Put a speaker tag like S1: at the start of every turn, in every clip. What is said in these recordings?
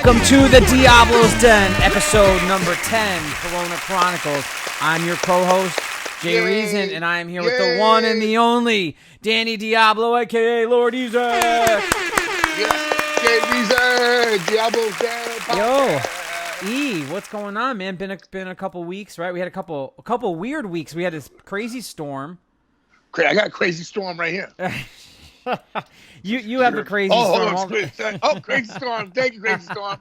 S1: Welcome to the Diablo's Den, episode number 10, Corona Chronicles. I'm your co-host, Jay Reason, and I am here with the one and the only Danny Diablo, a.k.a. Lord Isaac.
S2: Jay Reason, Diablo's Den.
S1: Yo, E, what's going on, man? Been a couple weeks, right? We had a couple weird weeks. We had this crazy storm.
S2: I got a crazy storm right here.
S1: You have the crazy storm.
S2: Crazy storm. Thank you, crazy storm.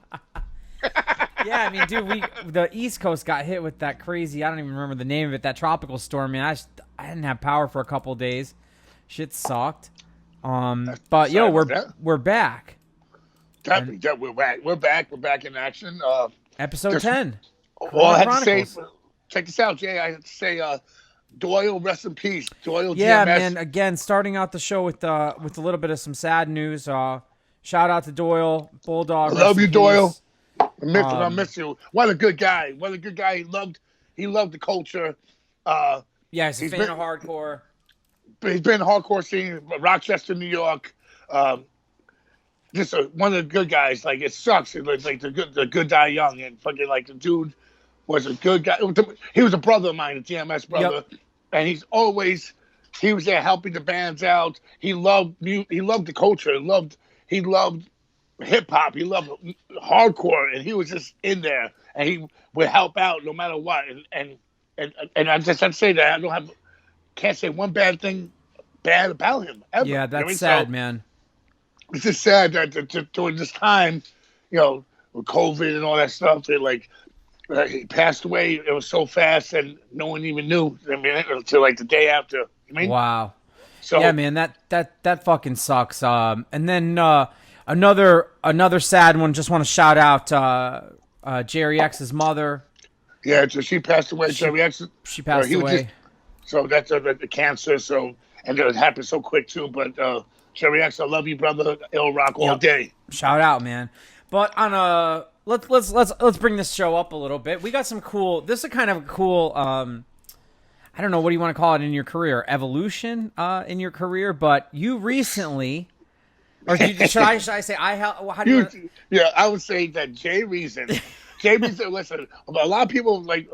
S1: Yeah, I mean, dude, the East Coast got hit with that crazy, I don't even remember the name of it, that tropical storm, man. I didn't have power for a couple days. Shit sucked. But yo, we're back.
S2: We're back. We're back in action.
S1: Episode 10.
S2: Well, I have to say, check this out, Jay. I have to say, Doyle, rest in peace. Doyle,
S1: yeah,
S2: GMS.
S1: man. Again, starting out the show with a little bit of some sad news. Shout out to Doyle, Bulldog.
S2: I love you, Doyle. I miss you. What a good guy. He loved the culture.
S1: Yeah, he's a fan of hardcore.
S2: He's been in the hardcore scene, Rochester, New York. Just one of the good guys. Like, it sucks. Like the good die young, and fucking like the dude was a good guy. He was a brother of mine, a GMS brother, and he was there helping the bands out. He loved the culture. He loved hip hop. He loved hardcore, and he was just in there, and he would help out no matter what. And I just have to say that can't say one bad thing bad about him ever.
S1: Yeah, that's sad, man.
S2: It's just sad that during this time, with COVID and all that stuff, he passed away. It was so fast, and no one even knew. I mean, until like the day after.
S1: Wow. So yeah, man, that fucking sucks. And then another sad one. Just want to shout out Jerry X's mother.
S2: Yeah, so she passed away. Jerry X.
S1: She passed away.
S2: So that's the cancer. So and it happened so quick too. But Jerry X, I love you, brother. Ill rock all day. Shout
S1: out, man. But on let's bring this show up a little bit. We got some cool. This is kind of a cool. I don't know, what do you want to call it in your career? Evolution in your career, but you recently, or should I say how do you?
S2: Yeah, I would say that Jay Reason. Listen, a lot of people like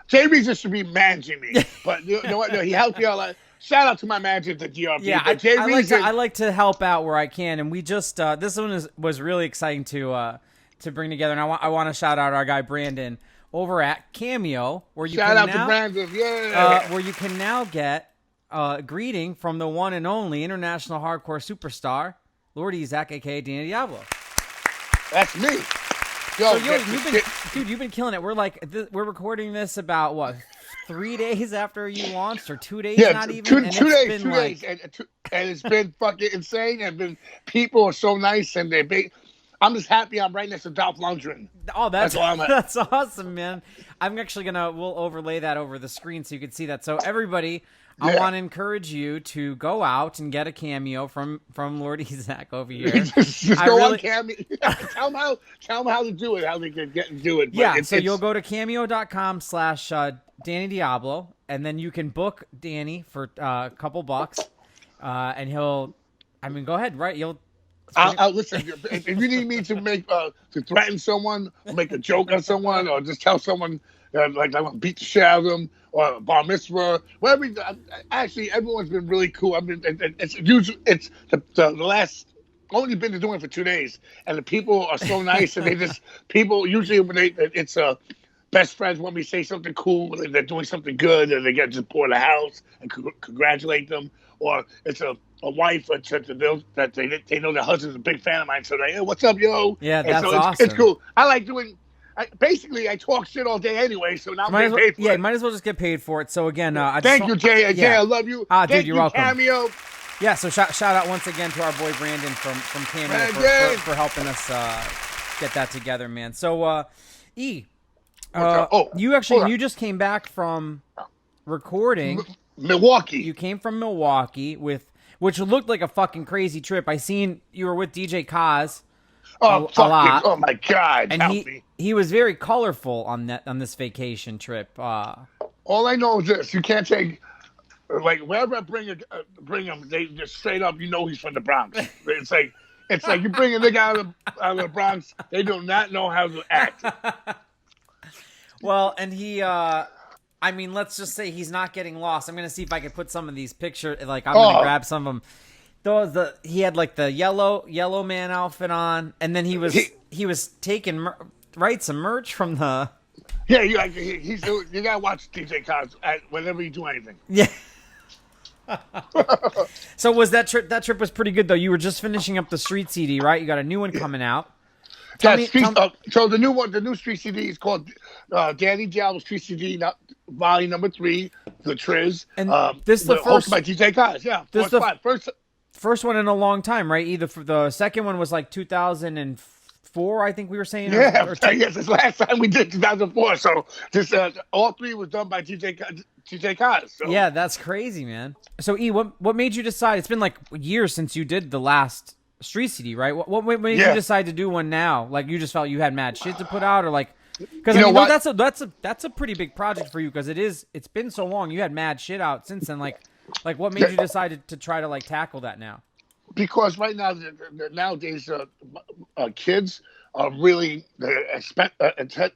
S2: Jay Reason should be managing me, but you know what? No, he helped me out. Shout out to my manager at the DRB.
S1: Yeah, I like to help out where I can, and we just this one was really exciting to bring together, and I want to shout out our guy Brandon over at Cameo, where you
S2: to Brandon,
S1: where you can now get a greeting from the one and only international hardcore superstar, Lord Isaac, aka Danny Diablo.
S2: That's me.
S1: You've been killing it. We're recording this about what, 3 days after you launched, or 2 days? Not even.
S2: Two days, and it's been fucking insane. And people are so nice, and I'm just happy I'm right next to Dolph Lundgren.
S1: Oh, that's awesome, man. I'm actually we'll overlay that over the screen so you can see that. So everybody, I want to encourage you to go out and get a Cameo from Lord Isaac over here.
S2: just go on Cameo. Tell them how to do it, how they can do it.
S1: But you'll go to cameo.com/Danny Diablo, and then you can book Danny for a couple bucks, and he'll. I mean, go ahead, right?
S2: I'll listen. If you need me to to threaten someone, or make a joke on someone, or just tell someone like I want to beat the shit out of them, or a bar mitzvah, whatever. Actually, everyone's been really cool. I mean, it's the last. Only been doing it for 2 days, and the people are so nice, and people usually when it's best friends want me to say something cool, they're doing something good, and they get to pour the house and congratulate them, or it's a wife that they know their husband's a big fan of mine, so they're like, hey, what's up, yo?
S1: Yeah, that's awesome.
S2: It's cool. I like doing. Basically, I talk shit all day anyway, so now I'm getting paid for it.
S1: Yeah, might as well just get paid for it. So again,
S2: thank you, Jay. Jay, I love you.
S1: Dude, you're welcome.
S2: Cameo.
S1: Yeah, so shout out once again to our boy Brandon from Cameo for helping us get that together, man. So you just came back from recording
S2: Milwaukee.
S1: You came from Milwaukee which looked like a fucking crazy trip. I seen you were with DJ Kaz a lot.
S2: Oh my God!
S1: And he was very colorful on this vacation trip.
S2: All I know is this: you can't take. Like wherever I bring him, they just straight up, he's from the Bronx. It's like It's like you bring a nigga out of the Bronx, they do not know how to act.
S1: Well, and he, I mean, let's just say he's not getting lost. I'm gonna see if I can put some of these pictures. Like, I'm gonna grab some of them. He had like the yellow man outfit on, and then he was taking some merch from the.
S2: Yeah, you gotta watch DJ Khaled whenever you do anything.
S1: Yeah. So was that trip? That trip was pretty good though. You were just finishing up the Street CD, right? You got a new one coming out.
S2: So the new Street CD is called Danny Diablo Street CD, Volume Number 3, The Triz.
S1: And this is the first
S2: by DJ Khaled. Yeah,
S1: this first one in a long time, right? Either for the second one was like 2004, I think we were saying.
S2: Yeah, yes, it's last time we did 2004. So this all three was done by DJ Khaled. So.
S1: Yeah, that's crazy, man. So E, what made you decide? It's been like years since you did the last Street CD, right? What made you decide to do one now? Like you just felt you had mad shit to put out, or like because that's a pretty big project for you because it's been so long. You had mad shit out since then. Like what made you decide to try to like tackle that now?
S2: Because right now, nowadays, kids are really their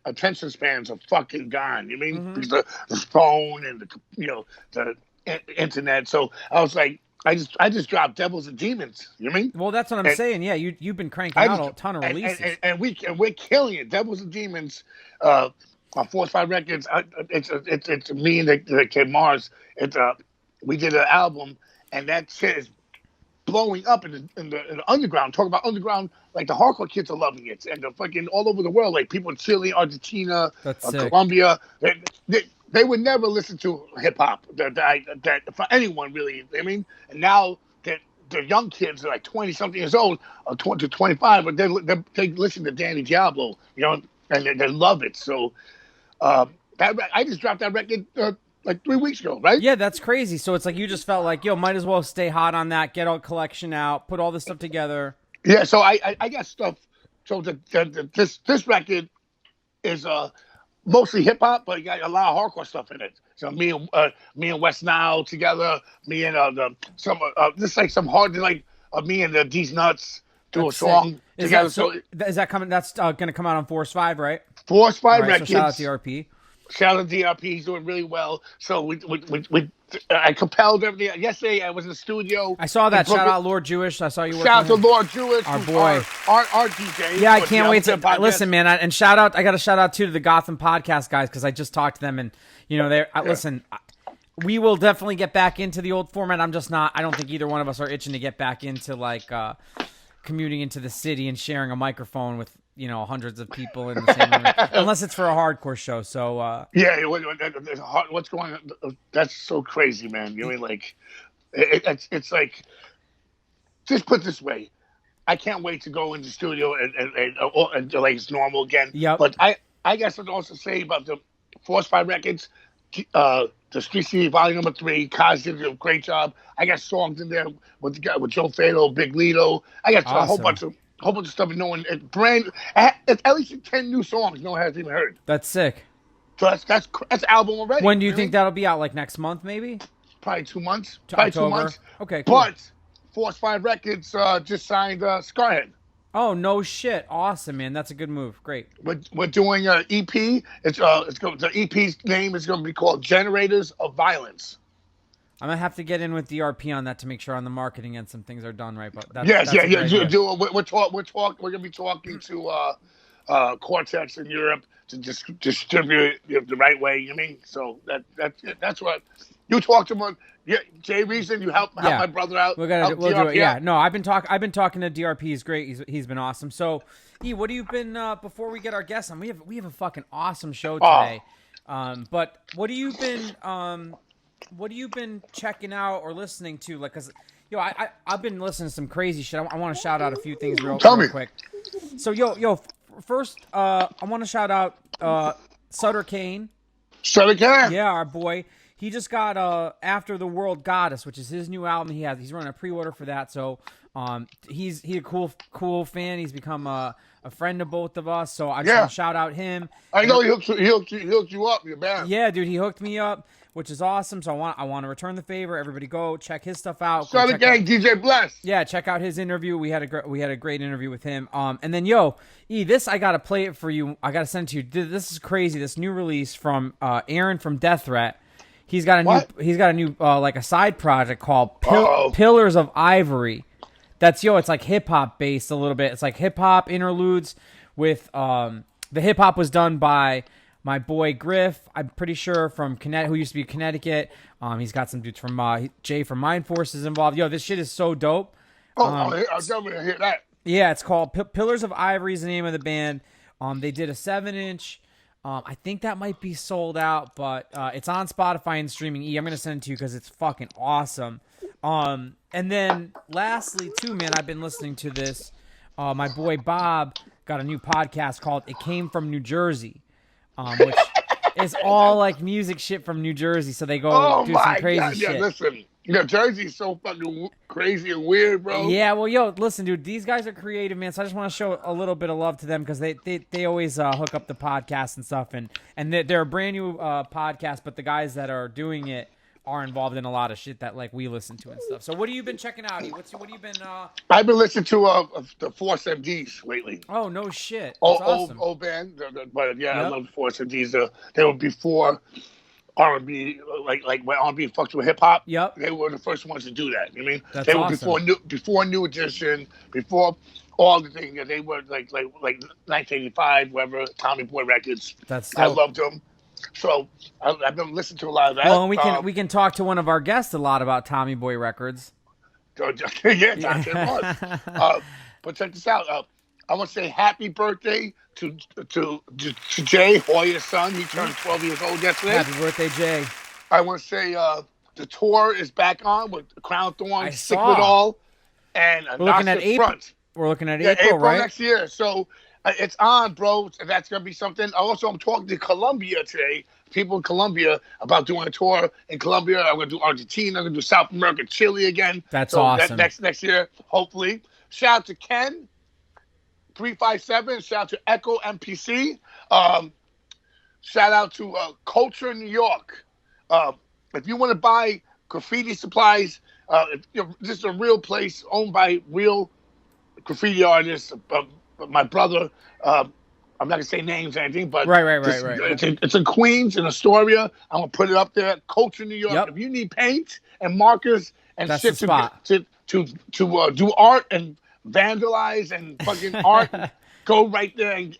S2: attention spans are fucking gone. You mean because the phone and the internet. So I was like, I just dropped Devils and Demons. You know what I mean?
S1: Well, that's what I'm saying. Yeah, you've been cranking out a ton of releases,
S2: and we're killing it. Devils and Demons on Force 5 Records. It's me and the kid Mars. We did an album, and that shit is blowing up in the underground. Talk about underground, like the hardcore kids are loving it, and the fucking all over the world, like people in Chile, Argentina, Colombia. They would never listen to hip hop that for anyone really. I mean, and now that the young kids are like 20-something years old, or 20 to 25, but they listen to Danny Diablo, and they love it. So I just dropped that record like 3 weeks ago, right?
S1: Yeah, that's crazy. So it's like you just felt like, might as well stay hot on that, get a collection out, put all this stuff together.
S2: Yeah, so I got stuff. So this record is mostly hip hop, but you got a lot of hardcore stuff in it. So me and West Nile together, me and this like some hard like me and These Nuts do a song together.
S1: Is that coming? That's gonna come out on Force 5, right?
S2: Force 5 Records.
S1: So shout out to DRP.
S2: Shout out to DRP. He's doing really well. So I compelled everything. Yesterday I was in the studio.
S1: I saw that. Shout out Lord Jewish. I saw you working.
S2: Shout out to Lord Jewish,
S1: our boy,
S2: our DJ.
S1: Yeah, I can't wait to listen, man. And shout out. I got to shout out to the Gotham podcast guys because I just talked to them and listen. We will definitely get back into the old format. I'm just not. I don't think either one of us are itching to get back into like commuting into the city and sharing a microphone with hundreds of people in the same room, unless it's for a hardcore show. So
S2: yeah, what's going on? That's so crazy, man. You mean like it's like, just put it this way, I can't wait to go in the studio and like it's normal again.
S1: Yep.
S2: But I guess I'd also say about the Force 5 Records, the Street CD Volume Number 3. Kaz did a great job. I got songs in there with Joe Fado, Big Lito. I got a whole bunch of stuff no one it's at least 10 new songs no one has even heard.
S1: That's sick.
S2: So that's album already.
S1: When do you think that'll be out? Like next month, maybe?
S2: Probably 2 months.
S1: Probably
S2: October. 2 months.
S1: Okay, cool.
S2: But Force 5 Records just signed Scarhead.
S1: Oh no shit! Awesome, man. That's a good move. Great.
S2: We're doing an EP. The EP's name is going to be called Generators of Violence.
S1: I'm gonna have to get in with DRP on that to make sure on the marketing and some things are done right. But that's
S2: We're gonna be talking to Cortex in Europe to just distribute it the right way. You mean? So that's what you talk to him. Yeah, Jay Reason, you help my brother out.
S1: We'll do it. Yeah. No, I've been talking to DRP. He's great. He's been awesome. So, E, what have you been before we get our guests on? We have a fucking awesome show today. But what have you been checking out or listening to? Like, cause I've been listening to some crazy shit. I want to shout out a few things real quick. So first I want to shout out Sutter Kane.
S2: Sutter Kane.
S1: Yeah, our boy. he just got After the World Goddess, which is his new album. He's running a pre-order for that. So he's a cool fan. He's become a friend of both of us. So I just want to shout out him.
S2: I know he hooked you up, your band.
S1: Yeah, dude, he hooked me up, which is awesome. So I want to return the favor. Everybody go check his stuff out.
S2: Shout out gang, DJ Bless.
S1: Yeah, check out his interview. We had a great interview with him. And then this I gotta play it for you. I gotta send it to you. This is crazy. This new release from Aaron from Death Threat. He's got a new like a side project called Pillars of Ivory. That's it's like hip hop based a little bit. It's like hip hop interludes with the hip hop was done by my boy Griff, I'm pretty sure from who used to be Connecticut. He's got some dudes from Jay from Mind Forces involved. This shit is so dope.
S2: I'll definitely hear that.
S1: Yeah, it's called Pillars of Ivory is the name of the band. They did a 7-inch. I think that might be sold out, but it's on Spotify and streaming. I'm going to send it to you because it's fucking awesome. And then lastly, too, man, I've been listening to this. My boy Bob got a new podcast called It Came From New Jersey, which is all like music shit from New Jersey. So they go do some crazy shit.
S2: Yeah, listen. Jersey's so fucking crazy and weird, bro.
S1: Yeah, well, listen, dude, these guys are creative, man. So I just want to show a little bit of love to them because they always hook up the podcast and stuff, and they're a brand new podcast, but the guys that are doing it are involved in a lot of shit that like we listen to and stuff. So what have you been checking out? What have you been?
S2: I've been listening to the Force MDs lately.
S1: Oh no shit! That's awesome.
S2: Old band, but yeah, I love the Force MDs. They were before R&B, like when R&B fucked with hip hop.
S1: Yep.
S2: They were the first ones to do that. You know what I mean?
S1: They were
S2: awesome. before New Edition, before all the things. They were like 1985, whatever, Tommy Boy Records. I loved them. So I've been listening to a lot of that.
S1: Well, and we can talk to one of our guests a lot about Tommy Boy Records.
S2: Yeah, Dante Ross. But check this out. I want to say happy birthday to Jay, Hoya's son. He turned 12 years old yesterday.
S1: Happy birthday, Jay.
S2: I want to say the tour is back on with Crown Thorns, Sick With All, and
S1: we're looking at April.
S2: Front.
S1: We're looking at
S2: April
S1: right?
S2: next year. So it's on, bro. That's going to be something. Also, I'm talking to Colombia today, people in Colombia, about doing a tour in Colombia. I'm going to do Argentina. I'm going to do South America, Chile again.
S1: That's awesome.
S2: Next year, hopefully. Shout out to Ken. 357. Shout out to Echo MPC. Shout out to Culture New York. If you want to buy graffiti supplies, this is a real place owned by real graffiti artists. My brother, I'm not gonna say names or anything, but
S1: right.
S2: It's in Queens, in Astoria. I'm gonna put it up there. Culture New York. Yep. If you need paint and markers and
S1: that's
S2: shit to do art and vandalize and fucking art, go right there and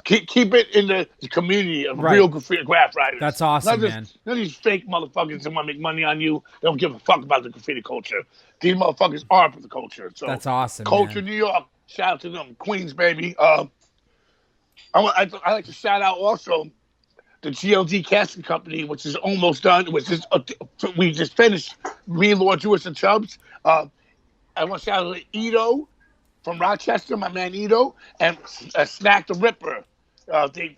S2: keep it in the community of real graffiti graph writers.
S1: That's awesome, man.
S2: None of these fake motherfuckers that want to make money on you. They don't give a fuck about the graffiti culture. These motherfuckers are for the culture. So
S1: that's awesome.
S2: Culture
S1: man.
S2: New York. Shout out to them, Queens, baby. I like to shout out also the GLD Casting Company, which is almost done. We just finished. Me, Lord Jewish and Chubbs. I want to shout out to Ito from Rochester, my man Ito, and Snack the Ripper. They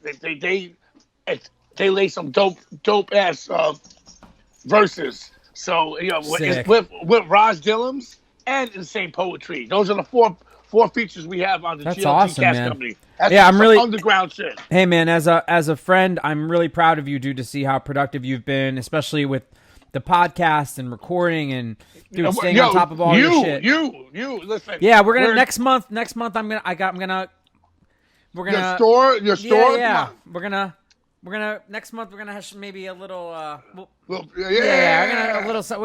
S2: lay some dope ass verses. So it's with Raj Dillams and Insane Poetry. Those are the four features we have on the GLD Casting Company. That's
S1: I'm really
S2: underground shit.
S1: Hey man, as a friend, I'm really proud of you, dude, to see how productive you've been, especially with the podcast and recording and staying on top of all your shit.
S2: You listen.
S1: Yeah, we're gonna next month. We're gonna
S2: your store.
S1: Yeah. We're gonna next month. We're gonna have maybe a little. We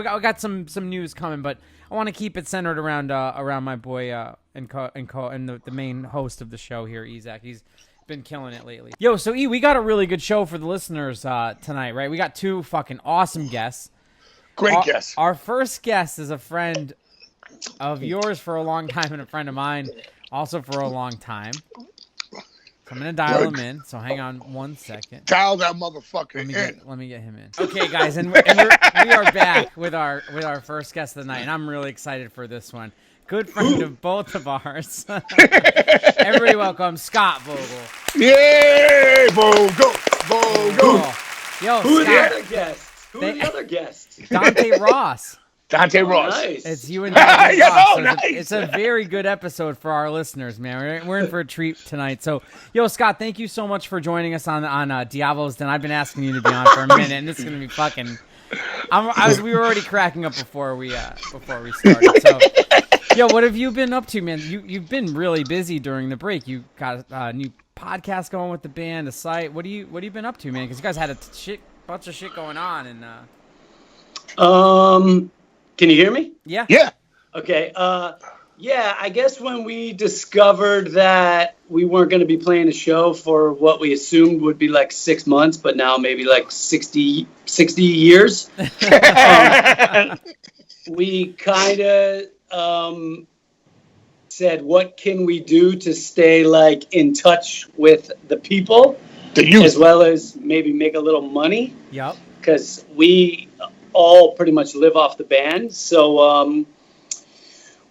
S1: got some news coming, but I want to keep it centered around my boy and the main host of the show here, Ezak. He's been killing it lately. Yo, so we got a really good show for the listeners tonight, right? We got two fucking awesome guests.
S2: Great guests.
S1: Our first guest is a friend of yours for a long time and a friend of mine also for a long time. So I'm going to dial him in. So hang on 1 second.
S2: Dial that motherfucker in.
S1: Let me get him in. Okay, guys, and we are back with our first guest of the night, and I'm really excited for this one. Good friend of both of ours. Everybody welcome Scott Vogel.
S2: Yay, Vogel.
S1: Yo,
S3: Who's
S1: Scott.
S3: the other guest? Who are the other guests?
S1: Dante Ross.
S2: Dante Ross.
S3: Nice.
S1: It's you and Dante
S2: Yeah,
S1: Ross.
S2: oh,
S1: So
S2: nice.
S1: it's a very good episode for our listeners, man. We're in for a treat tonight. So, yo, Scott, thank you so much for joining us on Diablo's Den. I've been asking you to be on for a minute, and this is gonna be fucking. We were already cracking up before we started. So, yo, what have you been up to, man? You've been really busy during the break. You got a new podcast going with the band, a site. What have you been up to, man? Because you guys had a bunch of shit going on, and
S3: Can you hear me?
S1: yeah.
S3: Okay. Yeah, I guess when we discovered that we weren't going to be playing a show for what we assumed would be like 6 months, but now maybe like 60 years, we kind of said, what can we do to stay like in touch with the people, as well as maybe make a little money?
S1: Yep.
S3: Because we all pretty much live off the band. So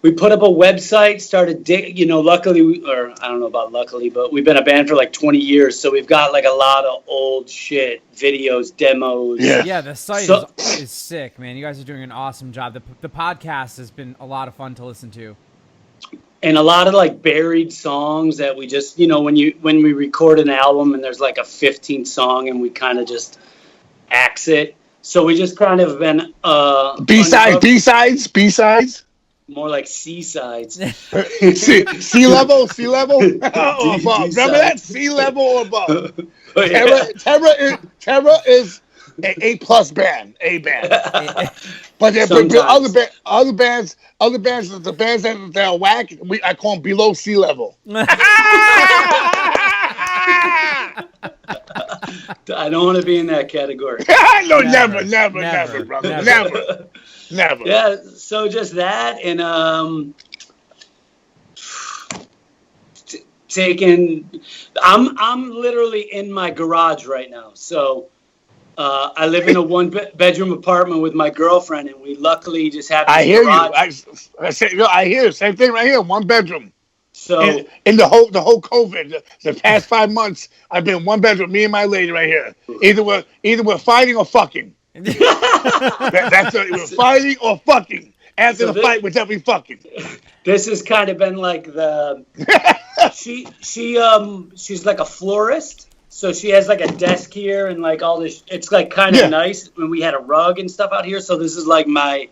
S3: we put up a website, started luckily, or I don't know about luckily, but we've been a band for like 20 years. So we've got like a lot of old shit, videos, demos.
S1: Yeah, the site is sick, man. You guys are doing an awesome job. The podcast has been a lot of fun to listen to.
S3: And a lot of like buried songs that we just, when we record an album and there's like a 15th song and we kind of just axe it. So we just kind of been
S2: B-sides.
S3: More like C-sides.
S2: Sea level. Or above. Remember that? Sea level or above. Terror is an A+ band, A band. But other bands, the bands that are whack, I call them below sea level.
S3: I don't want to be in that category.
S2: No, never, brother. Never.
S3: Yeah, so just that, and I'm literally in my garage right now. So I live in a one-bedroom apartment with my girlfriend, and we luckily just have.
S2: I hear garage. I hear the same thing right here. One bedroom.
S3: So
S2: in the whole COVID, the past 5 months, I've been one bedroom. Me and my lady right here. Either we're fighting or fucking. That's it. We're fighting or fucking. After the fight, we're definitely fucking.
S3: This has kind of been like the. She's like a florist, so she has like a desk here and like all this. It's like kind of nice when we had a rug and stuff out here. So this is like my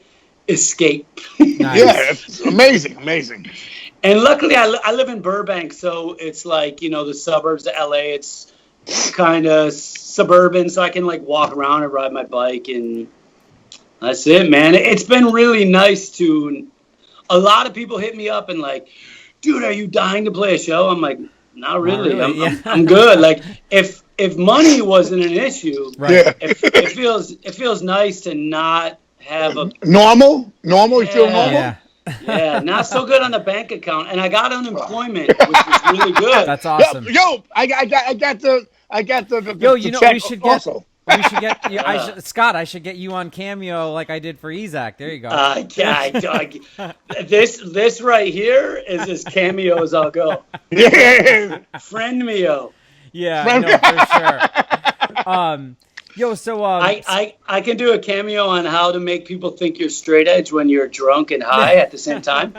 S3: escape.
S2: Nice. Yeah, it's amazing.
S3: And luckily, I live in Burbank, so it's like, the suburbs of LA. It's kind of suburban, so I can like walk around and ride my bike, and that's it, man. It's been really nice to. A lot of people hit me up and like, dude, are you dying to play a show? I'm like, not really. I'm good. Like, if money wasn't an issue,
S1: right?
S3: It feels nice to not have a
S2: normal. You feel normal?
S1: Yeah.
S3: Yeah, not so good on the bank account, and I got unemployment, which is really good.
S1: That's awesome.
S2: Yo, I got the.
S1: Yo,
S2: we should get. Also.
S1: We should get Scott. I should get you on Cameo like I did for Isaac. There you go.
S3: This right here is as Cameo as I'll go.
S2: Yeah.
S3: Friend me-o.
S1: Yeah, no, for sure. Yo, so
S3: I can do a cameo on how to make people think you're straight edge when you're drunk and high at the same time.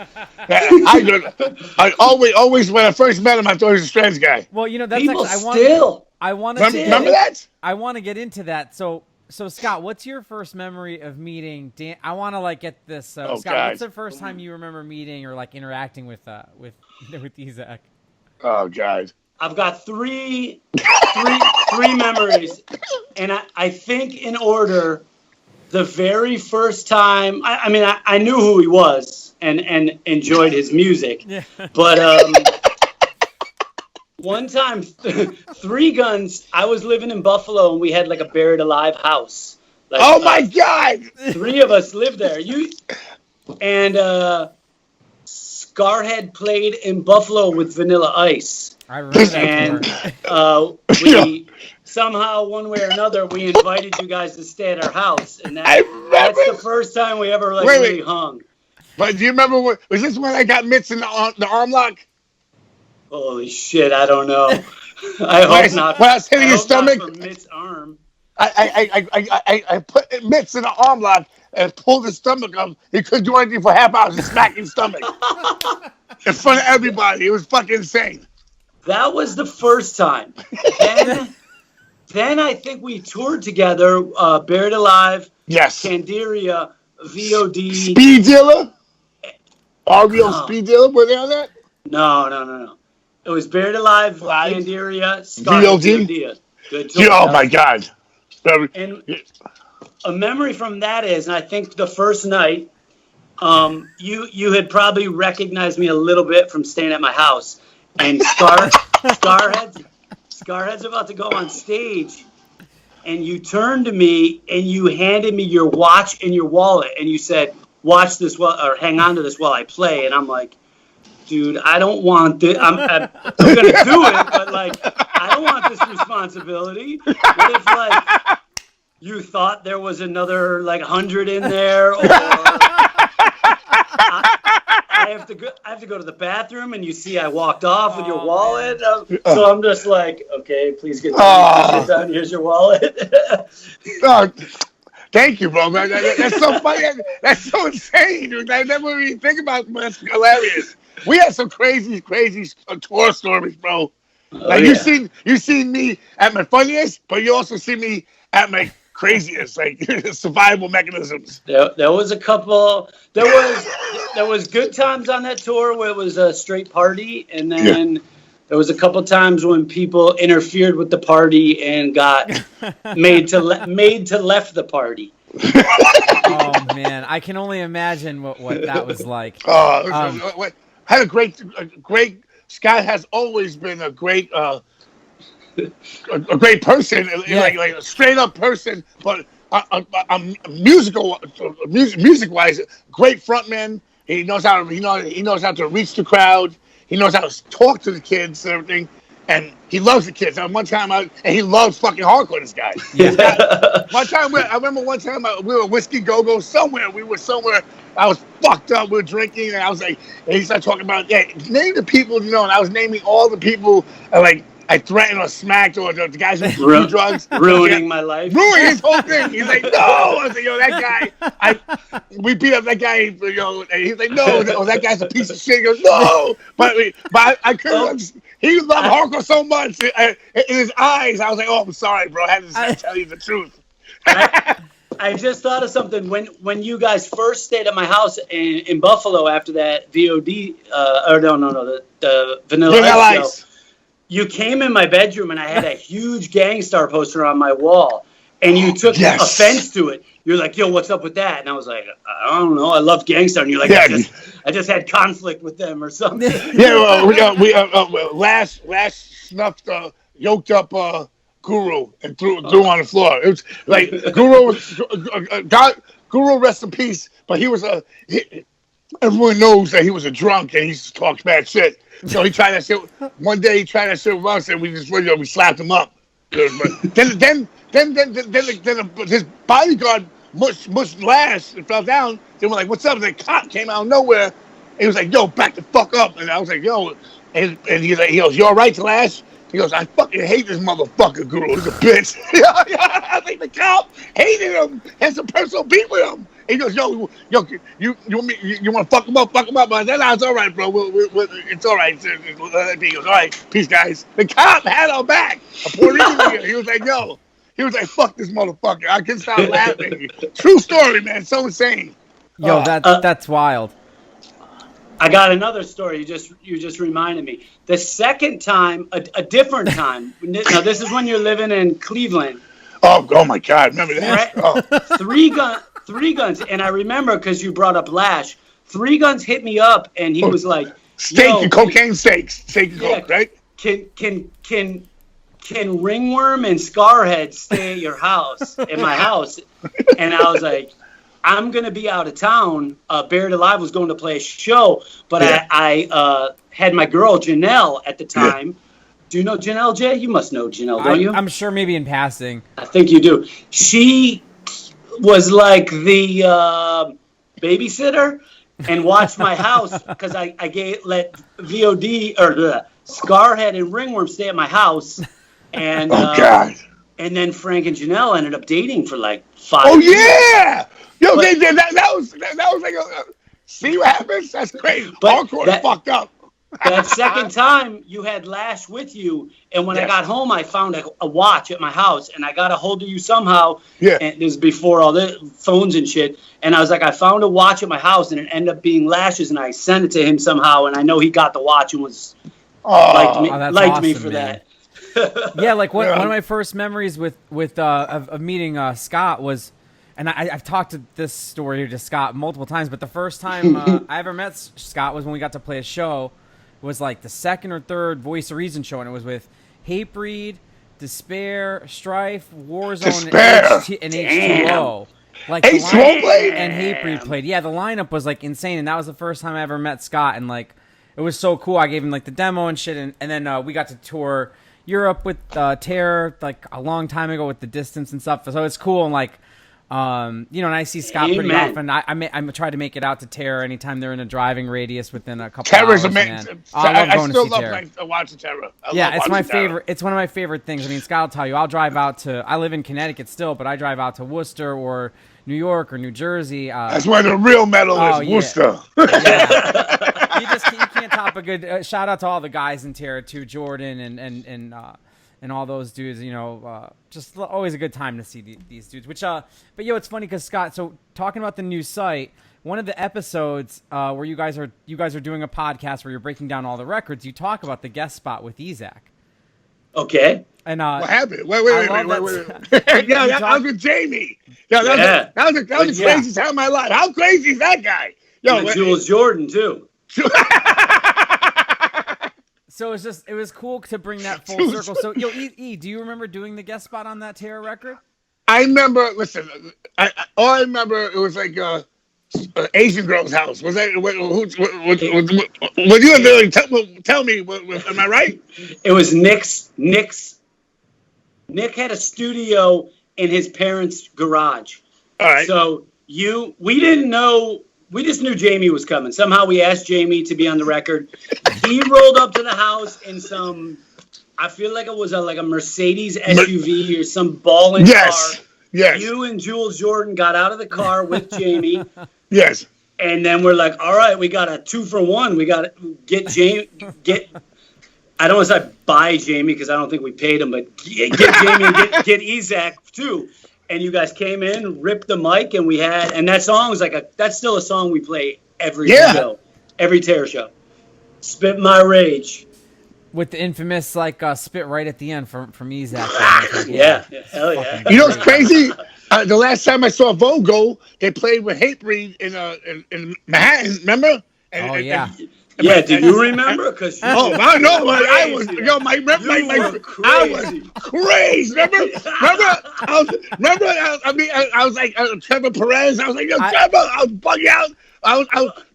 S2: I always when I first met him, I thought he was a straight edge guy.
S1: Well, that's
S3: people
S1: actually, I want to
S2: remember that.
S1: I want to get into that. So Scott, what's your first memory of meeting Dan? I want to like get this. Scott, what's the first time you remember meeting or like interacting with Isaac?
S2: Oh, God.
S3: I've got three memories, and I think in order. The very first time, I knew who he was and enjoyed his music, but one time, Three Guns, I was living in Buffalo and we had like a buried alive house. Like,
S2: oh my God!
S3: 3 of us lived there. Scarhead played in Buffalo with Vanilla Ice.
S1: I remember that.
S3: And we somehow, one way or another, we invited you guys to stay at our house, and that's the first time we ever really hung.
S2: But do you remember was this when I got mitts in the arm lock?
S3: Holy shit! I don't know. I hope not.
S2: When I was hitting his stomach.
S3: From Mitt's arm.
S2: I put mitts in the arm lock and pulled his stomach up. He couldn't do anything for half hours. Just smacking his stomach in front of everybody. It was fucking insane.
S3: That was the first time. Then I think we toured together. Buried Alive.
S2: Yes.
S3: Candiria, VOD.
S2: Speed Dealer. REO Speed Dealer. Were they on that?
S3: No. It was Buried Alive, Candiria,
S2: VOD.
S3: Good tour.
S2: Oh my God.
S3: And a memory from that is, and I think the first night, you had probably recognized me a little bit from staying at my house, and Scarhead's about to go on stage, and you turned to me and you handed me your watch and your wallet, and you said, "Watch this or hang on to this while I play." And I'm like, dude, I don't want this. I'm gonna do it, but like, I don't want this responsibility. What if like you thought there was another like 100 in there, or I have to go to the bathroom, and you see I walked off with your wallet. So I'm just like, okay, please get down. Here's your wallet.
S2: Thank you, bro. Man. That's so funny. That's so insane, dude. I never even think about it, but that's hilarious. We had some crazy tour stories, bro. Like you seen me at my funniest, but you also see me at my craziest, like survival mechanisms.
S3: There was a couple. There was good times on that tour where it was a straight party, and then there was a couple times when people interfered with the party and got made to left the party.
S1: Oh man, I can only imagine what that was like.
S2: Had a great. Scott has always been a great person, like a straight up person, but music wise, great frontman. He knows how to reach the crowd. He knows how to talk to the kids and everything. And he loves the kids. And he loves fucking hardcore, this guy. I remember one time we were Whiskey Go-Go somewhere. We were somewhere. I was fucked up. We were drinking. And I was like, and he started talking about, name the people, and I was naming all the people, I threatened or smacked or the guys who do drugs.
S3: Ruining my life.
S2: Ruining his whole thing. He's like, no. I was like, that guy, we beat up that guy, and he's like, no, that guy's a piece of shit. He goes, no. But I couldn't he loved hardcore so much. In his eyes, I was like, oh, I'm sorry, bro. I had to tell you the truth.
S3: I just thought of something. When you guys first stayed at my house in Buffalo after that VOD, the Vanilla Ice show, you came in my bedroom and I had a huge Gang Starr poster on my wall, and you took offense to it. You're like, yo, what's up with that? And I was like, I don't know. I love Gang Starr. And you're like, I just had conflict with them or something.
S2: We Lash snuffed yoked up Guru and threw on the floor. It was like Guru rest in peace, but he was everyone knows that he was a drunk and he used to talk bad shit. So he tried that shit. One day he tried that shit with us, and we slapped him up. Then his bodyguard mushed Lash and fell down. They were like, "What's up?" And the cop came out of nowhere. He was like, "Yo, back the fuck up!" And I was like, "Yo," and he goes, "You all right, Lash?" He goes, "I fucking hate this motherfucker, Guru. He's a bitch." I think the cop hated him, had some personal beef with him. He goes, "Yo, you want to fuck him up?" But then I was all right, bro. It's all right. He goes, "All right, peace, guys." The cop had our back. A Puerto Rican nigga. He was like, "Yo," he was like, "Fuck this motherfucker." I couldn't stop laughing. True story, man. So insane.
S1: Yo, that's wild.
S3: I got another story. You just reminded me. The second time, a different time. Now this is when you're living in Cleveland.
S2: Oh my God! Remember that?
S3: Right? Three guns, and I remember because you brought up Lash. 3 Guns hit me up, and he was like,
S2: "Steak and cocaine steaks, steak and coke, right?"
S3: Can Ringworm and Scarhead stay at your house, at my house? And I was like, I'm going to be out of town. Buried Alive was going to play a show, but I had my girl, Janelle, at the time. Do you know Janelle, Jay? You must know Janelle, don't you?
S1: I'm sure maybe in passing.
S3: I think you do. She was like the babysitter and watched my house because I let VOD or Scarhead and Ringworm stay at my house. And
S2: God.
S3: And then Frank and Janelle ended up dating for like 5
S2: Oh
S3: years.
S2: yeah, yo, they did that. That was like see what happens. That's crazy. Hardcore fucked up.
S3: That second time you had Lash with you, and when I got home, I found a watch at my house, and I got a hold of you somehow.
S2: Yeah,
S3: and this is before all the phones and shit. And I was like, I found a watch at my house, and it ended up being Lash's, and I sent it to him somehow, and I know he got the watch and was liked me for that.
S1: Yeah, like one of my first memories with of meeting Scott was, and I've talked to this story to Scott multiple times, but the first time I ever met Scott was when we got to play a show. It was like the second or third Voice of Reason show, and it was with Hatebreed, Despair, Strife, Warzone, and H2O. Like
S2: H2O played
S1: and Hatebreed played. Yeah, the lineup was like insane, and that was the first time I ever met Scott, and like it was so cool. I gave him like the demo and shit, and then we got to tour Europe with Terror like a long time ago with The Distance and stuff. So it's cool, and like and I see Scott pretty often. I try to make it out to Terror anytime they're in a driving radius within a couple
S2: Terror's
S1: hours.
S2: Amazing.
S1: I
S2: still love watching Terror.
S1: It's my favorite. It's one of my favorite things. I mean, Scott will tell you, I'll drive out to. I live in Connecticut still, but I drive out to Worcester or New York or New Jersey.
S2: That's where the real metal is, Worcester.
S1: Yeah. You can't top a good shout out to all the guys in Terror too, Jordan and all those dudes. Just always a good time to see these dudes. But it's funny because Scott. So talking about the new site, one of the episodes where you guys are doing a podcast where you're breaking down all the records. You talk about the guest spot with Ezak.
S3: Okay.
S1: And
S2: what happened? Wait. Yeah, that was with Jamie. Yeah, that was the craziest time of my life. How crazy is that guy?
S3: Yo, Jules Jordan too.
S1: So it was cool to bring that full circle. So, E, do you remember doing the guest spot on that Terror record?
S2: I remember. Listen, all I remember it was like Asian girl's house. Was that? Would you really tell me? Am I right?
S3: It was Nick's. Nick had a studio in his parents' garage.
S2: All right.
S3: So we didn't know. We just knew Jamie was coming. Somehow we asked Jamie to be on the record. He rolled up to the house in I feel like it was a Mercedes SUV or some ballin' car.
S2: Yes.
S3: You and Jules Jordan got out of the car with Jamie.
S2: Yes.
S3: And then we're like, all right, we got a 2-for-1. We got to get Jamie. I don't want to say buy Jamie because I don't think we paid him, but get Jamie and get Ezak too. And you guys came in, ripped the mic, and that song was that's still a song we play every show, every Terror show. Spit My Rage.
S1: With the infamous spit right at the end from Ezak.
S3: Yeah, hell yeah.
S2: You know what's crazy? The last time I saw Vogel, they played with Hatebreed in Manhattan. Remember?
S3: Yeah, do you remember? Cause
S2: I know, but I was I was crazy. Remember? I was like Trevor Perez. I was like, Trevor, I was bugging out.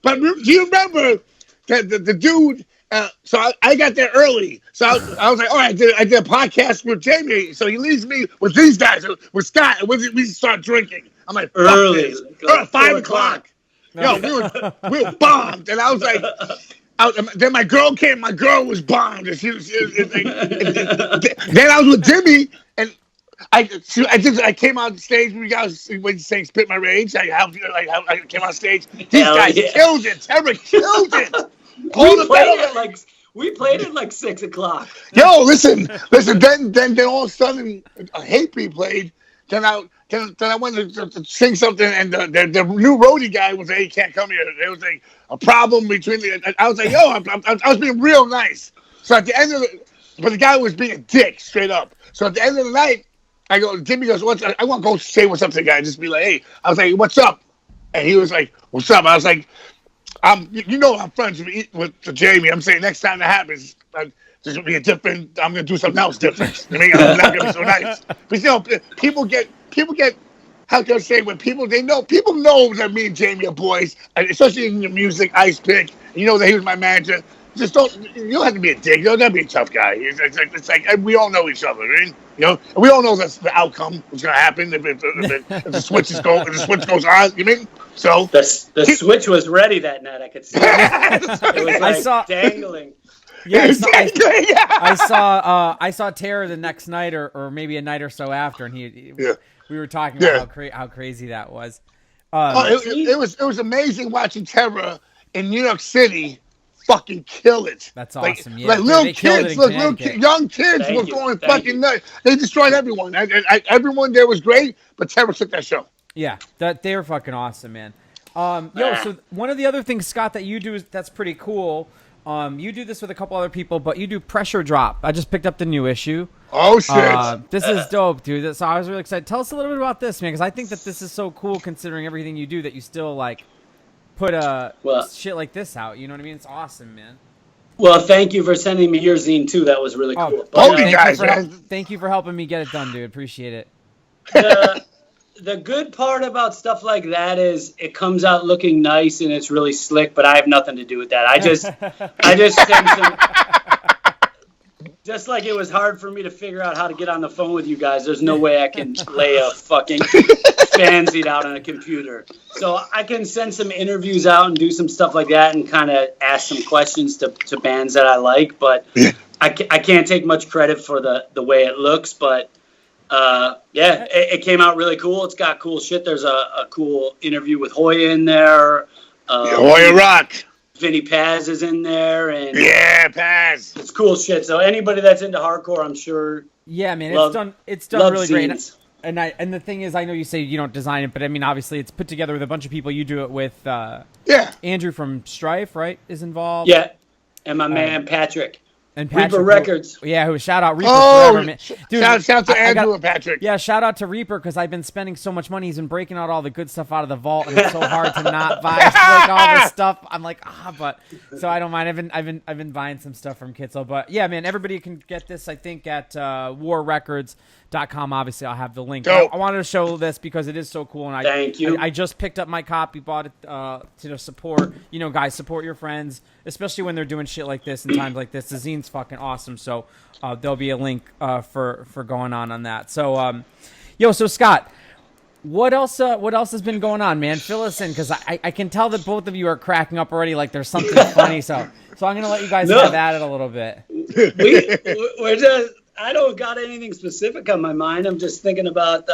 S2: But do you remember that the dude? So I got there early. So I was like, all right, I did a podcast with Jamie. So he leaves me with these guys, with Scott, and we start drinking. I'm like,
S3: early,
S2: 5 o'clock. Yo, we were bombed, and I was like, then my girl came. My girl was bombed, and then I was with Jimmy, and I came on stage when you saying "Spit My Rage." I came on stage. These guys killed it. Terror killed it.
S3: We played it like 6 o'clock.
S2: Yo, listen. Then all of a sudden, Hatebreed played. Then I went to sing something, and the new roadie guy was like, "He can't come here." There was like a problem between I was like, "Yo, I was being real nice." So at the end of but the guy was being a dick, straight up. So at the end of the night, Jimmy goes, I want to go say what's up to the guy, just be like, "Hey," I was like, "What's up?" And he was like, "What's up?" I was like, I'm friends with Jamie. I'm saying next time that happens, there's gonna be I'm gonna do something else different. I mean, I'm not gonna be so nice. But people get. How can I say when people know that me and Jamie are boys, especially in your music, Ice Pick. You know that he was my manager. You don't have to be a dick. You don't have to be a tough guy. It's like we all know each other, right? We all know that's the outcome. What's gonna happen if the switch goes on. You mean? So
S3: the switch was ready that night. I could see it. It was dangling.
S1: Yeah,
S2: Yeah.
S1: I saw Terror the next night, or maybe a night or so after, and
S2: Yeah.
S1: we were talking
S2: Yeah.
S1: about how crazy that was.
S2: It was amazing watching Terror in New York City fucking kill it.
S1: That's
S2: Like,
S1: awesome. Yeah,
S2: like
S1: dude,
S2: little
S1: they killed it
S2: kids,
S1: in
S2: look,
S1: Connecticut.
S2: young kids
S3: Thank
S2: were
S3: you.
S2: going
S3: Thank
S2: fucking
S3: you.
S2: nuts. They destroyed everyone. Everyone there was great, but Terror took that show.
S1: Yeah, they were fucking awesome, man. So one of the other things, Scott, that you do that's pretty cool. You do this with a couple other people, but you do Pressure Drop. I just picked up the new issue.
S2: Oh shit!
S1: This is dope, dude. So I was really excited. Tell us a little bit about this, man, because I think that this is so cool, considering everything you do, that you still like put shit like this out. You know what I mean? It's awesome, man.
S3: Well, thank you for sending me your zine too. That was really cool. But,
S1: Thank you for helping me get it done, dude. Appreciate it.
S3: The good part about stuff like that is it comes out looking nice and it's really slick, but I have nothing to do with that. I just send some. Just like it was hard for me to figure out how to get on the phone with you guys, there's no way I can lay a fucking fanzine out on a computer. So I can send some interviews out and do some stuff like that and kind of ask some questions to bands that I like, but I can't take much credit for the way it looks, but it came out really cool. It's got cool shit. There's a cool interview with Hoya in there.
S2: Hoya Rock.
S3: Vinny Paz is in there, and
S2: Paz.
S3: It's cool shit. So anybody that's into hardcore, I'm sure.
S1: Yeah, man, it's done really great. And the thing is, I know you say you don't design it, but I mean, obviously, it's put together with a bunch of people. You do it with Andrew from Strife, right? Is involved.
S3: Yeah, and my man Patrick.
S1: And Patrick,
S3: Reaper Records.
S1: Shout out Reaper forever, man. Dude,
S2: shout out to Andrew and Patrick.
S1: Yeah, shout out to Reaper, because I've been spending so much money. He's been breaking out all the good stuff out of the vault, and it's so hard to not buy like all this stuff. I'm like, but so I don't mind. I've been buying some stuff from Kitzel, but yeah, man, everybody can get this. I think at warrecords.com. Obviously, I'll have the link. I wanted to show this because it is so cool, and
S3: Thank you.
S1: I just picked up my copy, bought it to support. You know, guys, support your friends, especially when they're doing shit like this in times like this. The zine's fucking awesome. So there'll be a link for going on that. So so Scott, what else has been going on, man? Fill us in, because I can tell that both of you are cracking up already, like there's something funny. So I'm gonna let you guys have at it a little bit.
S3: We're just. I don't got anything specific on my mind. I'm just thinking about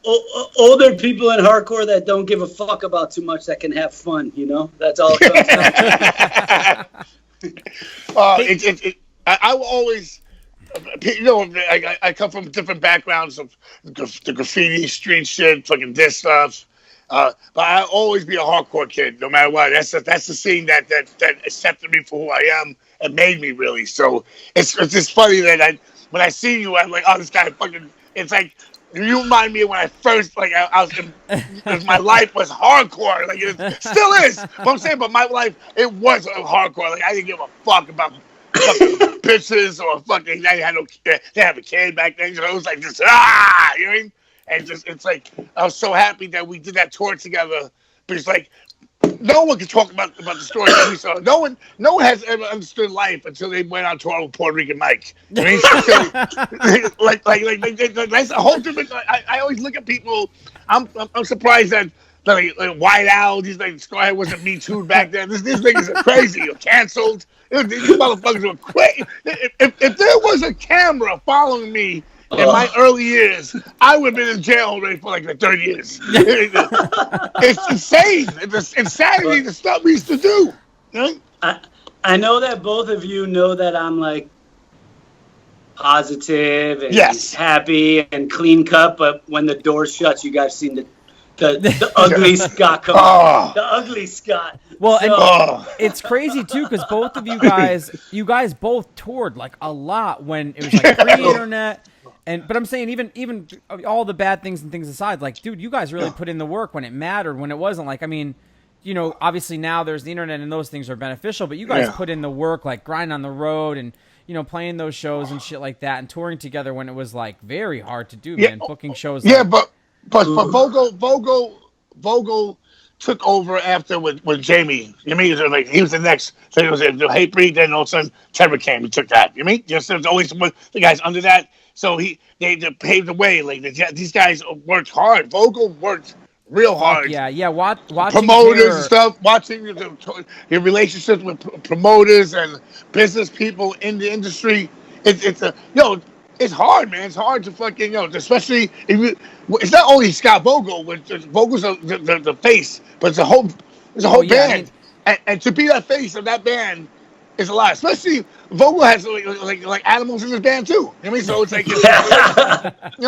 S3: older people in hardcore that don't give a fuck about too much, that can have fun, you know? That's all it comes down to.
S2: I will always, you know, I come from different backgrounds of the graffiti, street shit, fucking this stuff. But I'll always be a hardcore kid, no matter what. That's the scene that accepted me for who I am and made me, really. So it's just funny that when I see you, I'm like, oh, this guy fucking. It's like you remind me of when I first I was my life was hardcore, like it still is. But I'm saying, but my life, it was hardcore. Like I didn't give a fuck about fucking bitches or fucking. They had a kid back then. So it was like just you know what I mean? And just it's like I was so happy that we did that tour together. But it's like no one can talk about the story that we saw. No one has ever understood life until they went on tour with Puerto Rican Mike. I mean, like that's a whole different. I always look at people. I'm surprised that like White Owl, these like Scarhead wasn't Me Too back then. These niggas are crazy or canceled. These motherfuckers were crazy. If there was a camera following me in my early years, I would have been in jail already for like 30 years. It's insane. It's insanity, the stuff we used to do. You know?
S3: I know that both of you know that I'm like positive and happy and clean cut, but when the door shuts, you guys seen the ugly Scott come out. The ugly Scott.
S1: Well, and it's crazy too, because both of you guys both toured like a lot when it was like pre-internet. But I'm saying even all the bad things and things aside, like, dude, you guys really put in the work when it mattered, when it wasn't like, I mean, you know, obviously now there's the internet and those things are beneficial, but you guys put in the work, like grind on the road and, you know, playing those shows and shit like that and touring together when it was like very hard to do, man, booking shows.
S2: Yeah, but Vogel took over after with Jamie. You mean like he was the next? So it was the Hatebreed. Then all of a sudden Terror came. He took that. You mean just there's always the guys under that. So they paved the way. Like these guys worked hard. Vogel worked real hard.
S1: Yeah. Watching
S2: Promoters
S1: Terror,
S2: and stuff, watching your relationships with promoters and business people in the industry. It's hard, man. It's hard to fucking, especially if you. It's not only Scott Vogel, which Vogel's the face, but it's a whole band, and to be that face of that band is a lot. Especially Vogel has like animals in his band too. You know what I mean? So it's like, you know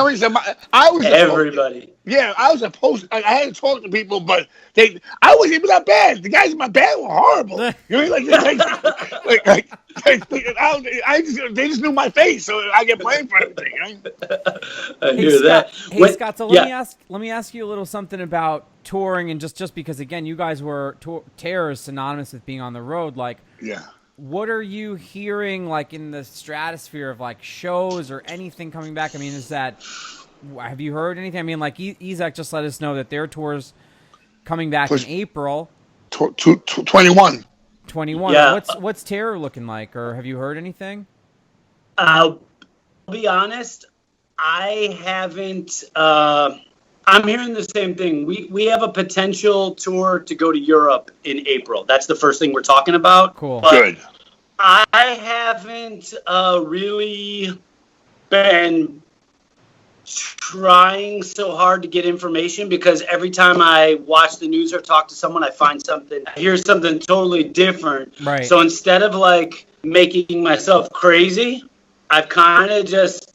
S2: what I mean? So I was
S3: everybody.
S2: I was supposed. I had to talk to people, but I wasn't even that bad. The guys in my band were horrible. You know what I mean? They just knew my face, so I get blamed for everything.
S3: I hear that.
S1: Hey, Scott. So let me ask you a little something about touring, and just because again, you guys were Terror is synonymous with being on the road. Like, what are you hearing like in the stratosphere of like shows or anything coming back? I mean, have you heard anything? I mean, like Isaac just let us know that their tour's coming back in April.
S2: 21.
S1: 21.
S3: Yeah.
S1: What's Terror looking like, or have you heard anything?
S3: I'll be honest, I haven't. I'm hearing the same thing. We have a potential tour to go to Europe in April. That's the first thing we're talking about.
S1: Cool.
S3: But
S2: Good.
S3: I haven't really been trying so hard to get information, because every time I watch the news or talk to someone, I hear something totally different.
S1: Right.
S3: So instead of like making myself crazy, I've kind of just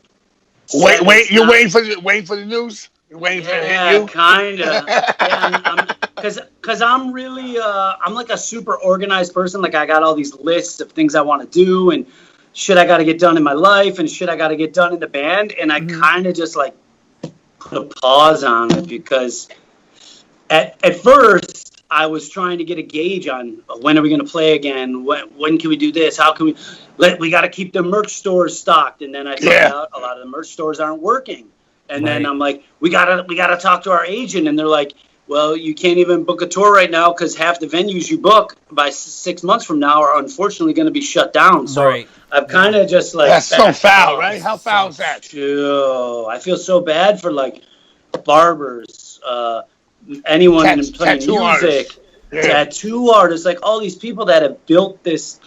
S2: wait. You're waiting for the news. You're waiting for it to hit you.
S3: Kind of. Yeah, because I'm really I'm like a super organized person. Like I got all these lists of things I want to do and shit I got to get done in my life and shit I got to get done in the band. And I kind of just like put a pause on it, because at first I was trying to get a gauge on when are we going to play again? When can we do this? How can we got to keep the merch stores stocked. And then I found out a lot of the merch stores aren't working. And then I'm like, we gotta talk to our agent. And they're like, well, you can't even book a tour right now because half the venues you book by 6 months from now are unfortunately going to be shut down. So I've kind of just like...
S2: That's so foul, right? How foul is that?
S3: I feel so bad for like barbers, anyone playing music, tattoo artists, like all these people that have built this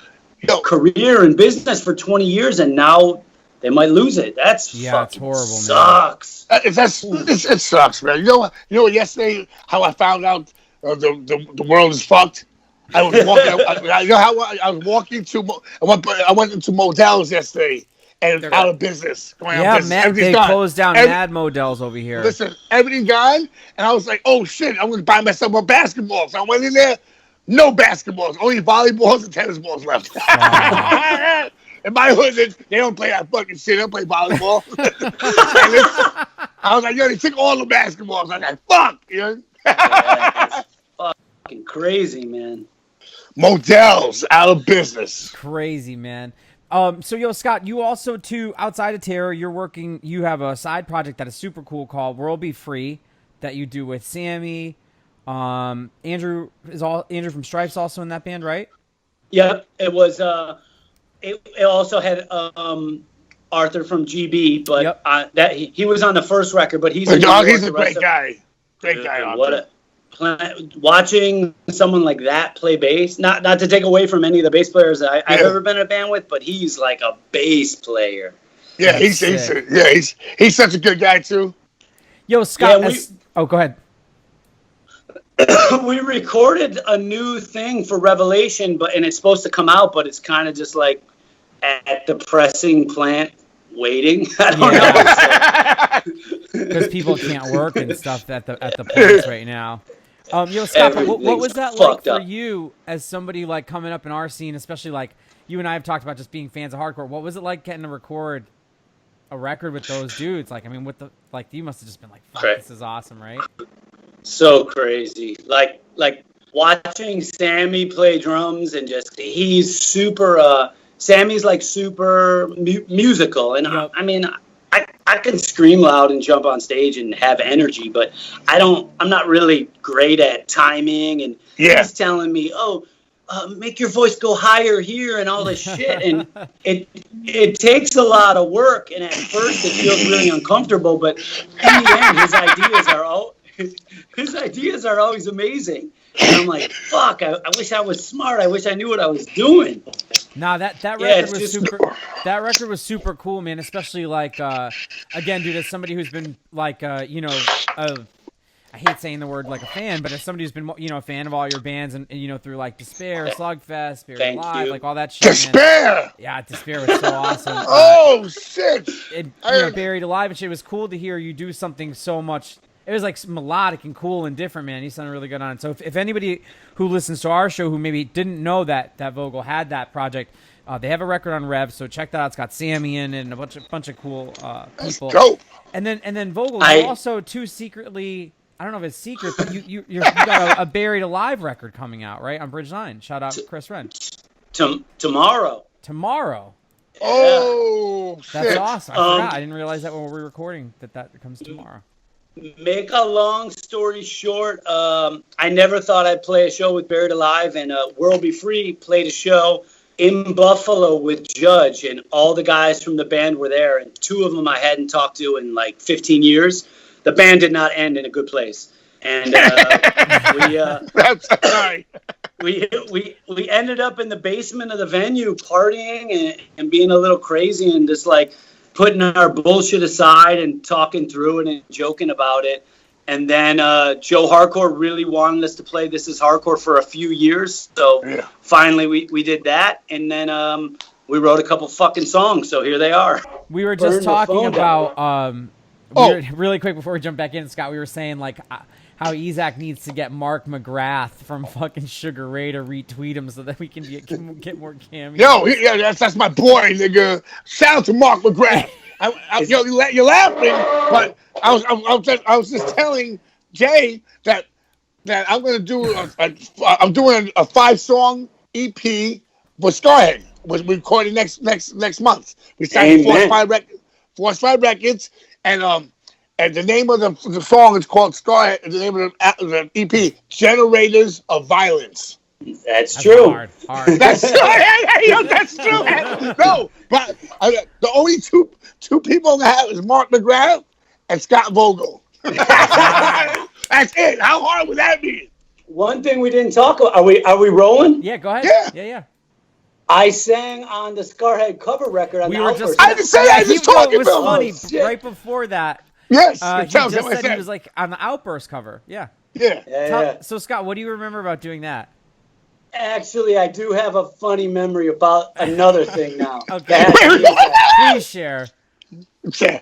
S3: career and business for 20 years and now they might lose it. That's
S1: it's horrible,
S3: sucks.
S1: Man.
S2: It sucks, man. You know yesterday how I found out the world is fucked? I was walking. I was walking I went into Modell's yesterday and out of business.
S1: They closed down mad Modell's over here.
S2: Listen, everything gone, and I was like, oh shit, I'm gonna buy myself a basketball. So I went in there, no basketballs, only volleyballs and tennis balls left. Wow. In my hood, they don't play that fucking shit. They don't play volleyball. I was like, they took all the basketballs. I was like, fuck,
S3: That's fucking crazy, man.
S2: Modell's out of business.
S1: Crazy, man. So, Scott, you also, too, outside of Terror, you have a side project that is super cool called World Be Free that you do with Sammy. Andrew from Stripes also in that band, right?
S3: Yep. It was... It also had Arthur from GB, but he was on the first record. But he's a
S2: great guy. Great guy. Arthur.
S3: Watching someone like that play bass, not to take away from any of the bass players that I've ever been in a band with, but he's like a bass player.
S2: Yeah, he's such a good guy too.
S1: Yo, Scott. Go ahead.
S3: We recorded a new thing for Revelation, and it's supposed to come out, but it's kind of just like at the pressing plant waiting. I don't know.
S1: Because people can't work and stuff at the plants right now. Scott, what was that like for you as somebody like coming up in our scene, especially like you and I have talked about just being fans of hardcore? What was it like getting to record a record with those dudes? Like, I mean, you must have just been like, fuck, this is awesome, right?
S3: So crazy. Like watching Sammy play drums and just, he's super, Sammy's like super musical. And I mean, I can scream loud and jump on stage and have energy, but I'm not really great at timing. And he's telling me, make your voice go higher here and all this shit. And it takes a lot of work. And at first it feels really uncomfortable, but in the end, his ideas are all, his ideas are always amazing. And I'm like, fuck, I wish I was smart. I wish I knew what I was doing.
S1: Nah, that
S3: Yeah,
S1: record
S3: it's
S1: was
S3: just-
S1: super. That record was super cool, man. Especially like, again, dude, as somebody who's been like, I hate saying the word like a fan, but as somebody who's been, a fan of all your bands and through like Despair, Slugfest, Buried
S3: Thank
S1: Alive,
S3: you.
S1: like all that shit. Man.
S2: Despair.
S1: Yeah, Despair was so awesome.
S2: Oh shit!
S1: Buried Alive and shit. It was cool to hear you do something so much. It was like melodic and cool and different, man. You sounded really good on it. So if anybody who listens to our show who maybe didn't know that Vogel had that project, they have a record on Rev, so check that out. It's got Sammy in it and a bunch of cool
S2: That's
S1: people.
S2: dope.
S1: And then Vogel, you also too secretly. I don't know if it's secret, but you got a Buried Alive record coming out, right, on Bridge 9. Shout out Chris Wren.
S3: Tomorrow.
S2: Oh,
S1: That's
S2: shit.
S1: awesome. I forgot. I didn't realize that when we were recording that comes tomorrow.
S3: Make a long story short, I never thought I'd play a show with Buried Alive, and World Be Free played a show in Buffalo with Judge, and all the guys from the band were there, and two of them I hadn't talked to in like 15 years. The band did not end in a good place, and
S2: That's right.
S3: we ended up in the basement of the venue partying and being a little crazy and just like putting our bullshit aside and talking through it and joking about it. And then Joe Hardcore really wanted us to play This Is Hardcore for a few years. So finally we did that. And then we wrote a couple fucking songs. So here they are.
S1: We were just talking about really quick before we jump back in, Scott, we were saying like how Isaac needs to get Mark McGrath from fucking Sugar Ray to retweet him so that we can get more cameos.
S2: Yo, that's my boy, nigga. Shout out to Mark McGrath. You're laughing, but I was just telling Jay that I'm gonna do I'm doing a 5-song EP with Scarhead. We're recording next month. We signed Force 5 Records, and the name of the song is called Scarhead. The name of the EP, Generators of Violence.
S3: That's true.
S1: Hard.
S2: That's true. That's true. No, but the only two people that have is Mark McGrath and Scott Vogel. That's it. How hard would that be?
S3: One thing we didn't talk about. Are we rolling?
S1: Yeah, go ahead. Yeah.
S3: I sang on the Scarhead cover record. I
S2: didn't say that. I just talking
S1: about it.
S2: Funny.
S1: Was funny. Right before that.
S2: Yes.
S1: He just said he was like on the Outburst cover. Yeah. So Scott, what do you remember about doing that?
S3: Actually, I do have a funny memory about another thing now.
S1: Okay. Please share.
S2: Okay.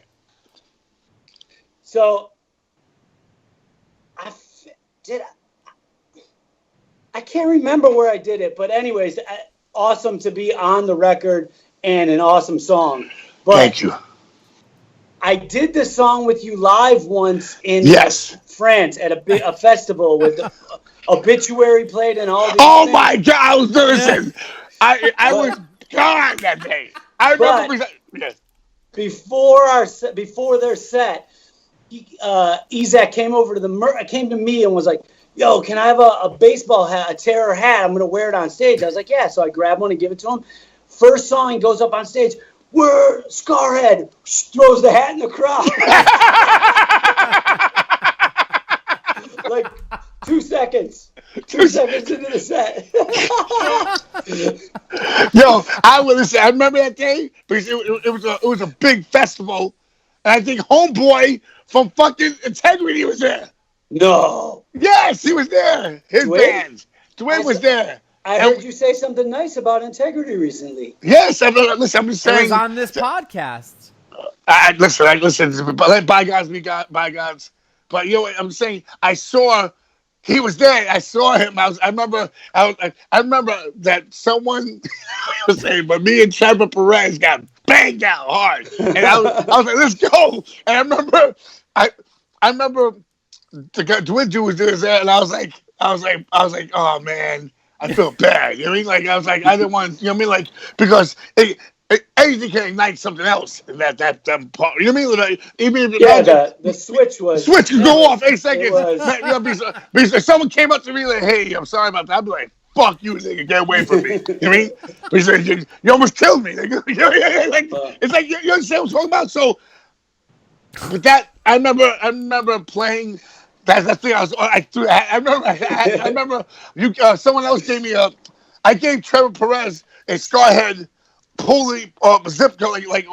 S3: So, I can't remember where I did it, but anyways, awesome to be on the record and an awesome song. But
S2: thank you.
S3: I did this song with you live once in France at a festival with Obituary played and all these things.
S2: My God! I was listen. I was gone that day. I remember.
S3: Before their set, Isaac came over to came to me and was like, "Yo, can I have a baseball hat, a terror hat? I'm gonna wear it on stage." I was like, "Yeah." So I grabbed one and give it to him. First song, he goes up on stage. We're Scarhead. Throws the hat in the crowd. Like 2 seconds. 2 seconds into the set.
S2: Yo, I remember that day because it was a big festival, and I think Homeboy from fucking Integrity was there.
S3: No.
S2: Yes, he was there. His band. Dwayne was there.
S3: I heard you say something nice about Integrity recently.
S2: Yes, listen, I'm just saying.
S1: It was on this podcast.
S2: Listen. But let bygones be bygones. But you know what I'm saying? I saw he was there. I saw him. I remember that someone was saying, but me and Trevor Perez got banged out hard, and I was like, let's go. And I remember the guy Dwinju was there, and I was like, oh man. I feel bad. You know what I mean? Like, I was like, I didn't want, you know what I mean? Like, because anything can ignite something else in that part. You know what I mean? Like, even if
S3: the switch was.
S2: Switch could go off 8 seconds. Because someone came up to me like, hey, I'm sorry about that. I'd be like, fuck you, nigga, get away from me. You know what I mean? He said, you almost killed me. Like, it's like, you understand what I'm talking about? So, with that, I remember playing That's the thing. I remember you. Someone else gave me a. I gave Trevor Perez a Scarhead pulling zip code like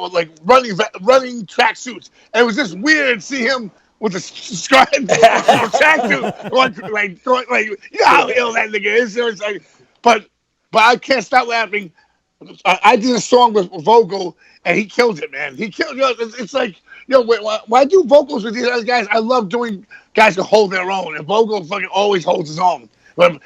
S2: running track suits. And it was just weird to see him with a Scarhead track suit, like you know how ill that nigga is. It's like, but I can't stop laughing. I did a song with Vogel, and he killed it, man. He killed. It's like, why do vocals with these other guys? I love doing guys who hold their own, and Vogel fucking always holds his own. But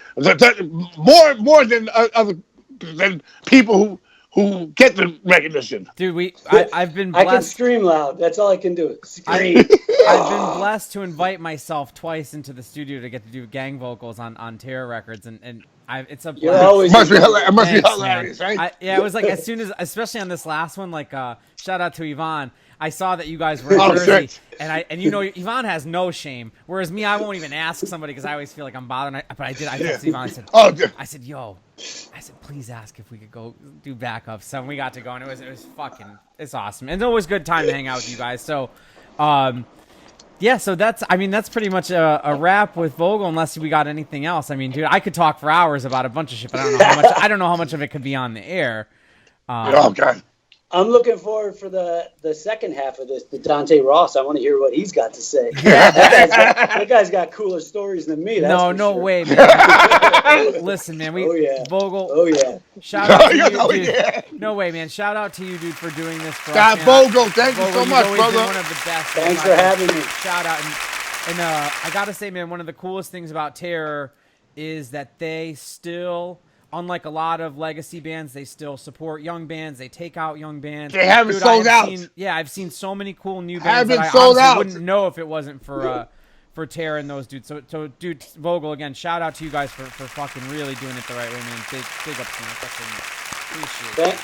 S2: more than other than people who get the recognition.
S1: Dude, I've been
S3: I can
S1: blessed.
S3: scream loud. That's all I can do. Scream.
S1: I've been blessed to invite myself twice into the studio to get to do gang vocals on Terror Records, and it's a
S3: You're
S1: blast.
S3: always
S2: It must be
S1: Thanks,
S2: hilarious,
S1: man.
S2: right?
S1: It was like as soon as, especially on this last one, like shout out to Yvonne. I saw that you guys were in
S2: Oh,
S1: Jersey,
S2: shit.
S1: and Yvonne has no shame. Whereas me, I won't even ask somebody because I always feel like I'm bothering. But I did. I texted Yvonne. I said, yo, please ask if we could go do backup. So we got to go, and it was it's awesome. And it's always a good time to hang out with you guys. So, yeah, so that's pretty much a wrap with Vogel, unless we got anything else. I mean, dude, I could talk for hours about a bunch of shit, but I don't know how much of it could be on the air.
S2: Oh God.
S3: I'm looking forward for the second half of this, the Dante Ross. I want to hear what he's got to say.
S1: Yeah.
S3: that guy's got cooler stories than me. That's for
S1: No
S3: sure.
S1: way, man. Listen, man, Vogel.
S3: Oh yeah.
S1: Shout out to you, dude.
S2: Yeah.
S1: No way, man. Shout out to you, dude, for doing this for
S2: God,
S1: us, man.
S2: Vogel, thank you so
S1: you've
S2: much,
S1: always
S2: brother.
S1: been one of the best.
S3: Thanks for having me.
S1: Shout out, and I gotta say, man, one of the coolest things about Terror is that they still, unlike a lot of legacy bands, they still support young bands. They take out young bands.
S2: They haven't
S1: Dude,
S2: sold out.
S1: I've seen so many cool new bands
S2: Haven't
S1: that I
S2: sold
S1: honestly
S2: out.
S1: wouldn't know if it wasn't for Terror and those dudes. So dude, Vogel, again, shout out to you guys for fucking really doing it the right way, man. Big ups, man. Fucking appreciate it.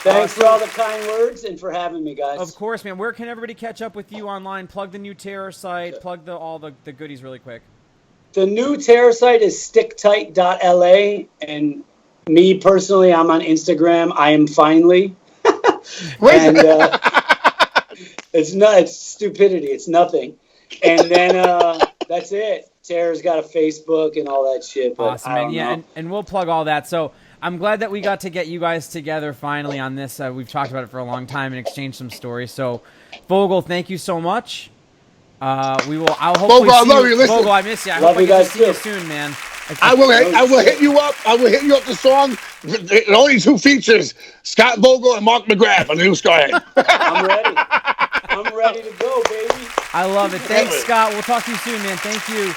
S3: Thanks for all the kind words and for having me, guys.
S1: Of course, man. Where can everybody catch up with you online? Plug the new Terror site. Plug all the goodies really quick.
S3: The new Terror site is sticktight.la, and me personally, I'm on Instagram. I am finally. And it's stupidity. It's nothing. And then that's it. Terror's got a Facebook and all that shit. But
S1: Awesome, man. Yeah, and we'll plug all that. So I'm glad that we got to get you guys together finally on this. We've talked about it for a long time and exchanged some stories. So, Vogel, thank you so much. I'll hopefully
S2: Vogel, I
S1: see
S2: love you. Listen.
S1: Vogel, I miss you. I
S3: Love
S1: hope I
S3: you
S1: get to
S3: guys
S1: see you
S3: too.
S1: soon, man.
S2: I will hit you up. I will hit you up the song. The only two features: Scott Vogel and Mark McGrath on the new Scarhead.
S3: I'm ready. I'm ready to go, baby.
S1: I love it. Thanks, Scott. We'll talk to you soon, man. Thank you.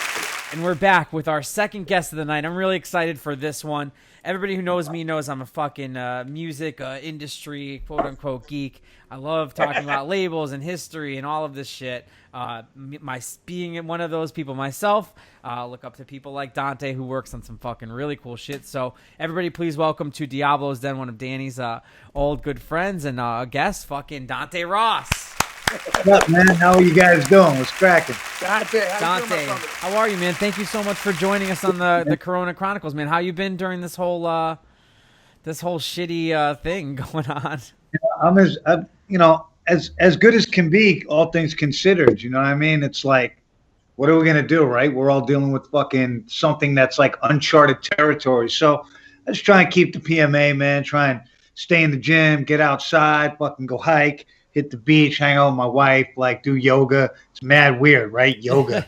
S1: And we're back with our second guest of the night. I'm really excited for this one. Everybody who knows me knows I'm a fucking music industry, quote-unquote, geek. I love talking about labels and history and all of this shit. Being one of those people myself, look up to people like Dante, who works on some fucking really cool shit. So everybody please welcome to Diablo's Den, one of Danny's old good friends and guest, fucking Dante Ross.
S4: What's up, man? How are you guys doing? What's cracking?
S2: Dante,
S1: How are you, man? Thank you so much for joining us on the Corona Chronicles, man. How you been during this whole shitty thing going on?
S4: I'm as good as can be, all things considered. You know what I mean? It's like, what are we gonna do, right? We're all dealing with fucking something that's like uncharted territory. So I just try and keep the PMA, man. Try and stay in the gym, get outside, fucking go hike, hit the beach, hang out with my wife, like do yoga. It's mad weird, right? Yoga.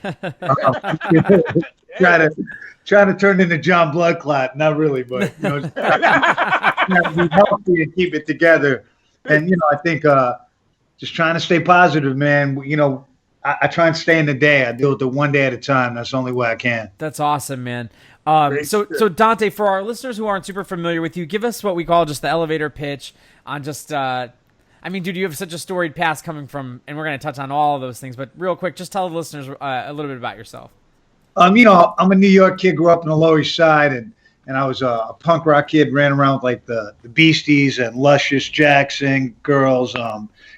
S4: Try to turn into John Bloodclot. Not really, but be healthy and keep it together. And I think just trying to stay positive, man. I try and stay in the day. I do it the one day at a time. That's the only way I can.
S1: That's awesome, man. So Dante, for our listeners who aren't super familiar with you, give us what we call just the elevator pitch on just. I mean, dude, you have such a storied past coming from, and we're going to touch on all of those things. But real quick, just tell the listeners a little bit about yourself.
S4: I'm a New York kid, grew up on the Lower East Side, and I was a punk rock kid, ran around with like the Beasties and Luscious, Jackson, Girls,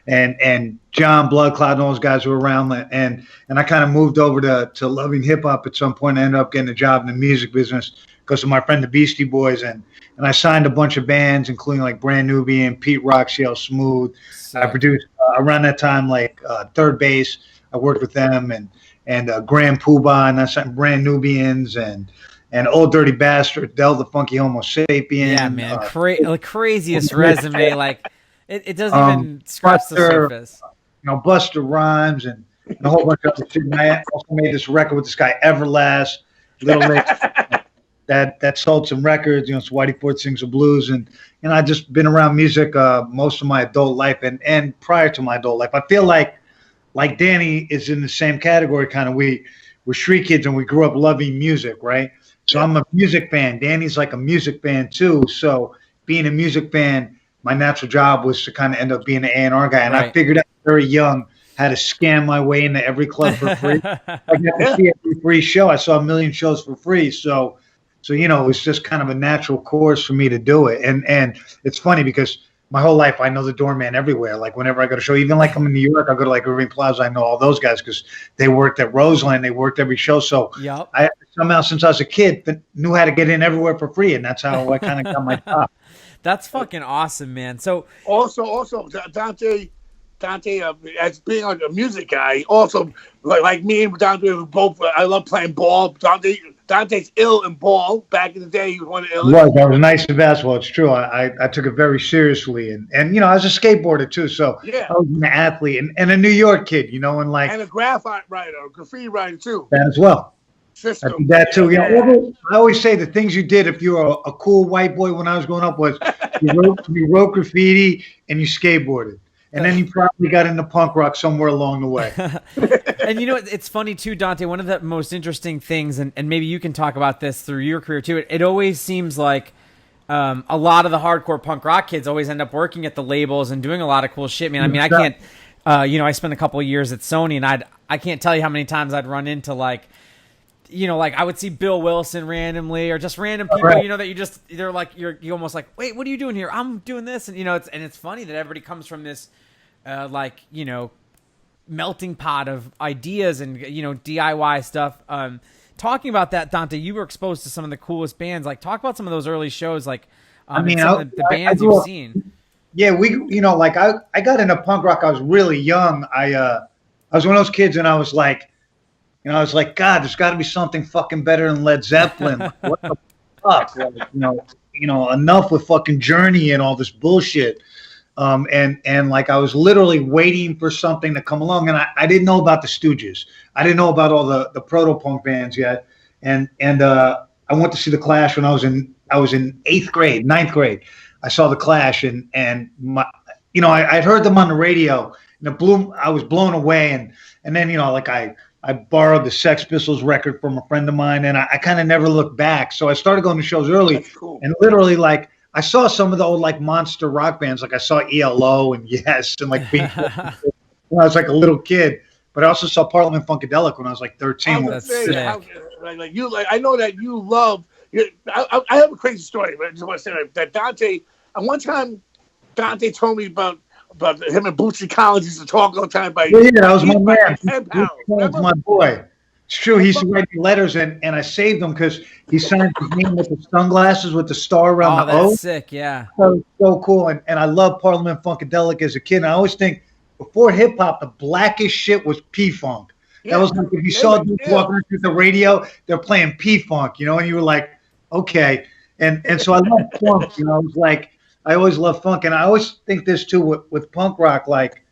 S4: and John Bloodclot and all those guys were around. And I kind of moved over to loving hip hop at some point. I ended up getting a job in the music business because of my friend the Beastie Boys, and I signed a bunch of bands, including like Brand Nubian, Pete Rock, CL Smooth. I produced around that time like Third Base. I worked with them, and Grand Poobah, and that's Brand Nubians, and Old Dirty Bastard, Del the Funky Homo Sapien.
S1: Yeah, man, craziest resume. Like it doesn't even scratch the
S4: Buster,
S1: surface.
S4: Buster Rhymes and a whole bunch of other shit. And I also made this record with this guy Everlast, Little Nick, that sold some records. Whitey Ford Sings the Blues, and I just been around music most of my adult life and prior to my adult life. I feel like Danny is in the same category. Kind of, we're street kids and we grew up loving music, right? So I'm a music fan. Danny's like a music fan too. So being a music fan, my natural job was to kind of end up being an A&R guy. And I figured out very young how to scam my way into every club for free. I got to see every free show. I saw a million shows for free. So it was just kind of a natural course for me to do it. And it's funny because my whole life I know the doorman everywhere. Like whenever I go to show, even like I'm in New York, I go to like Irving Plaza. I know all those guys because they worked at Roseland. They worked every show. So I somehow since I was a kid knew how to get in everywhere for free, and that's how I kind of got my job.
S1: That's fucking awesome, man. So
S2: also Dante, as being a music guy, also like me and Dante, we both. I love playing ball. Dante's ill in ball. Back in the day, he was one of the illest.
S4: I was nice in basketball. It's true. I took it very seriously, and I was a skateboarder too. So I was an athlete and a New York kid, and
S2: a graffiti writer, a graffiti writer too.
S4: That as well.
S2: System.
S4: I did that too. I always say the things you did if you were a cool white boy when I was growing up was you wrote graffiti and you skateboarded. And then you probably got into punk rock somewhere along the way.
S1: And it's funny too, Dante, one of the most interesting things, and maybe you can talk about this through your career too, it always seems like a lot of the hardcore punk rock kids always end up working at the labels and doing a lot of cool shit, man. I mean, I can't, I spent a couple of years at Sony, and I can't tell you how many times I'd run into like I would see Bill Wilson randomly or just random people, that they're like, you almost like, wait, what are you doing here? I'm doing this. And, it's funny that everybody comes from this, melting pot of ideas and, DIY stuff. Talking about that, Dante, you were exposed to some of the coolest bands. Like, talk about some of those early shows, like, some of the bands you've seen.
S4: Yeah, I got into punk rock. I was really young. I was one of those kids, and I was like, God, there's got to be something fucking better than Led Zeppelin. Like, what the fuck? Like, enough with fucking Journey and all this bullshit. And like I was literally waiting for something to come along, and I didn't know about the Stooges. I didn't know about all the proto-punk bands yet. And I went to see the Clash when I was in 9th grade. I saw the Clash, and my, I'd heard them on the radio, and I was blown away, and then I borrowed the Sex Pistols record from a friend of mine, and I kind of never looked back. So I started going to shows early.
S2: That's cool.
S4: And literally, like, I saw some of the old, like, monster rock bands. Like, I saw ELO and Yes and, like, Pink Floyd when I was, like, a little kid. But I also saw Parliament Funkadelic when I was, like, 13.
S1: That's sick.
S2: I know that you love – I have a crazy story. But I just want to say that Dante – and one time Dante told me about him and Bootsy Collins used to talk all the time. That
S4: was my man. That was my boy. It's true. He used to write me letters, and I saved them because he signed his name with the sunglasses with the star around the O.
S1: That's sick, yeah.
S4: So cool. And I love Parliament Funkadelic as a kid. And I always think before hip-hop, the blackest shit was P-Funk. That was like if you saw dudes walking through the radio, they're playing P-Funk, and you were like, okay. And so I love funk, I was like, I always love funk, and I always think this too with punk rock. Like,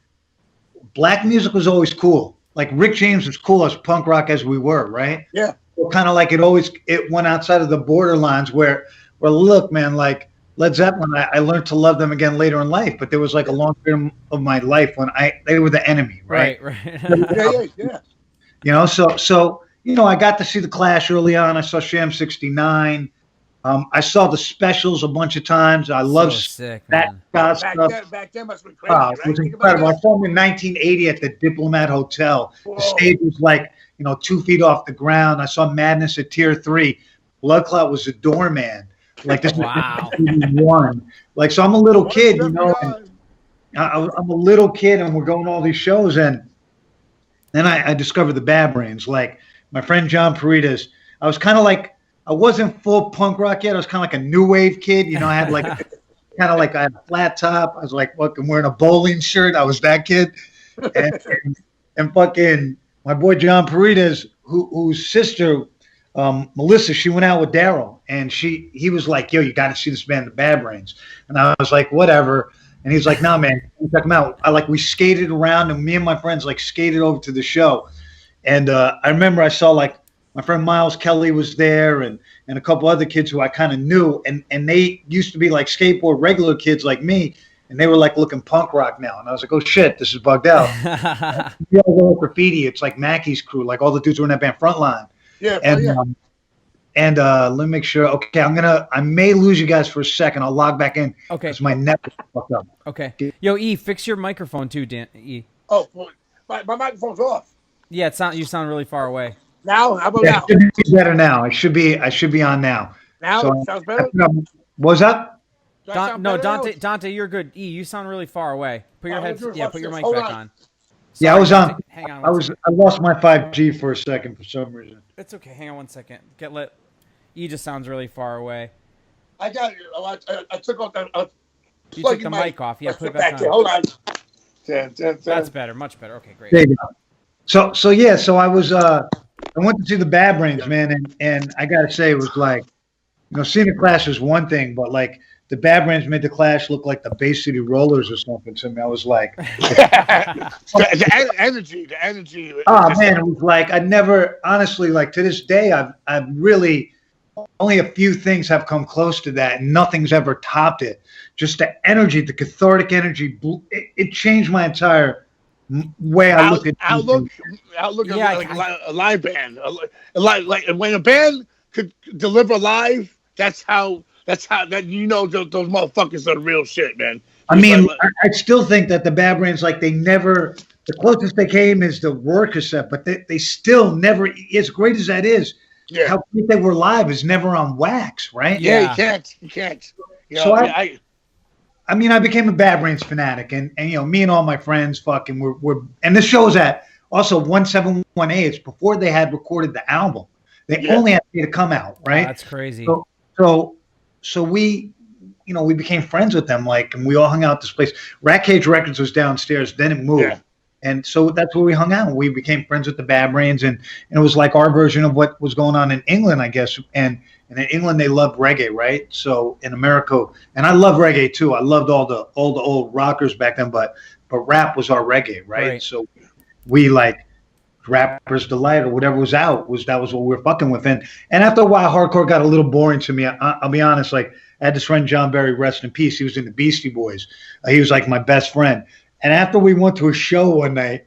S4: black music was always cool. Like Rick James was cool as punk rock as we were, right?
S2: Yeah.
S4: So kind of like it went outside of the borderlines where look, man, like Led Zeppelin, I learned to love them again later in life, but there was like a long period of my life when they were the enemy, right?
S1: Right.
S2: Yeah.
S4: So I got to see the Clash early on. I saw Sham 69. I saw the Specials a bunch of times. I love that stuff.
S2: Back then must have been crazy, right?
S4: It was incredible. I saw them in 1980 at the Diplomat Hotel. Whoa. The stage was like, 2 feet off the ground. I saw Madness at Tier 3. Blood Clot was a doorman. Like this
S1: wow.
S4: was one. Like, so I'm a little kid, and I'm a little kid, and we're going to all these shows, and then I discovered the Bad Brains. Like my friend John Peritas, I was kind of like, I wasn't full punk rock yet. I was kind of like a new wave kid. I had like I had a flat top. I was like fucking wearing a bowling shirt. I was that kid. And fucking my boy John Paredes, whose sister Melissa, she went out with Daryl, and he was like, "Yo, you got to see this band, the Bad Brains." And I was like, "Whatever." And he's like, "No, man, check them out." We skated around, and me and my friends like skated over to the show. And I remember I saw like my friend Miles Kelly was there, and a couple other kids who I kind of knew, and they used to be like skateboard regular kids like me, and they were like looking punk rock now. And I was like, "Oh shit, this is bugged out." Yeah, graffiti. It's like Mackey's crew, like all the dudes who were in that band, Frontline.
S2: Yeah,
S4: and let me make sure. Okay, I may lose you guys for a second. I'll log back in.
S1: Okay.
S4: Because my network fucked up.
S1: Okay. Yo, E, fix your microphone too, Dan. E.
S2: Oh, my microphone's off.
S1: Yeah, you sound really far away.
S2: Now? How about
S4: Yeah,
S2: now?
S4: it should be better now. I should be on now.
S2: Now?
S4: So,
S2: Sounds better?
S4: What's up?
S2: Do I sound
S1: No,
S2: better now?
S1: Dante, you're good. E, you sound really far away. Put your put your mic
S2: Hold
S1: back
S2: on.
S1: on.
S4: Yeah, I was
S1: Dante,
S4: on.
S1: Hang on.
S4: I lost my 5G for a second for some reason.
S1: It's okay. Hang on 1 second. E just sounds really far away.
S2: I got it. I took off that.
S1: You took the mic off. Yeah, put it back on.
S2: Hold on.
S1: That's better. Much better. Okay, great.
S4: There you go. So I was I went to see the Bad Brains, man, and I gotta say it was like, seeing the Clash is one thing, but like the Bad Brains made the Clash look like the Bay City Rollers or something to me. I was like,
S2: the energy.
S4: oh man, it was like I never honestly, like to this day, I've really only a few things have come close to that, and nothing's ever topped it. Just the energy, the cathartic energy, it changed my entire way I look at
S2: outlook
S1: Yeah,
S2: like a live band. Like when a band could deliver live, that's how those motherfuckers are the real shit, man.
S4: I mean, I still think that the Bad Brains, like the closest they came is the Roar cassette, but they still never, as great as that is, how great they were live is never on wax, right?
S2: Yeah, you can't.
S4: So I mean, I became a Bad Brains fanatic, and me and all my friends fucking were and this show was at also 171A. It's before they had recorded the album. They only had to come out, right?
S1: Oh, that's crazy.
S4: So we, we became friends with them, like, and we all hung out at this place. Rat Cage Records was downstairs, then it moved.
S2: Yeah.
S4: And so that's where we hung out. We became friends with the Bad Brains, and it was like our version of what was going on in England, I guess. And in England, they loved reggae, right? So in America, and I love reggae too. I loved all the old rockers back then, but rap was our reggae, right? So we like Rapper's Delight or whatever was out that was what we were fucking with. And after a while, hardcore got a little boring to me. I'll be honest. Like I had this friend John Berry, rest in peace. He was in the Beastie Boys. He was like my best friend. And after we went to a show one night,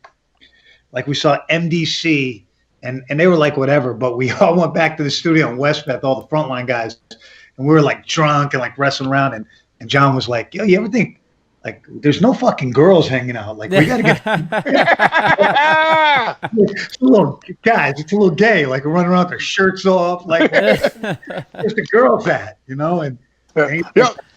S4: like we saw MDC, and they were like whatever, but we all went back to the studio in Westbeth, all the Frontline guys, and we were like drunk and like wrestling around. And John was like, "Yo, you ever think like there's no fucking girls hanging out? Like we gotta get it's a little guys, it's a little gay, like we're running around with their shirts off, like where's the girls at, And he's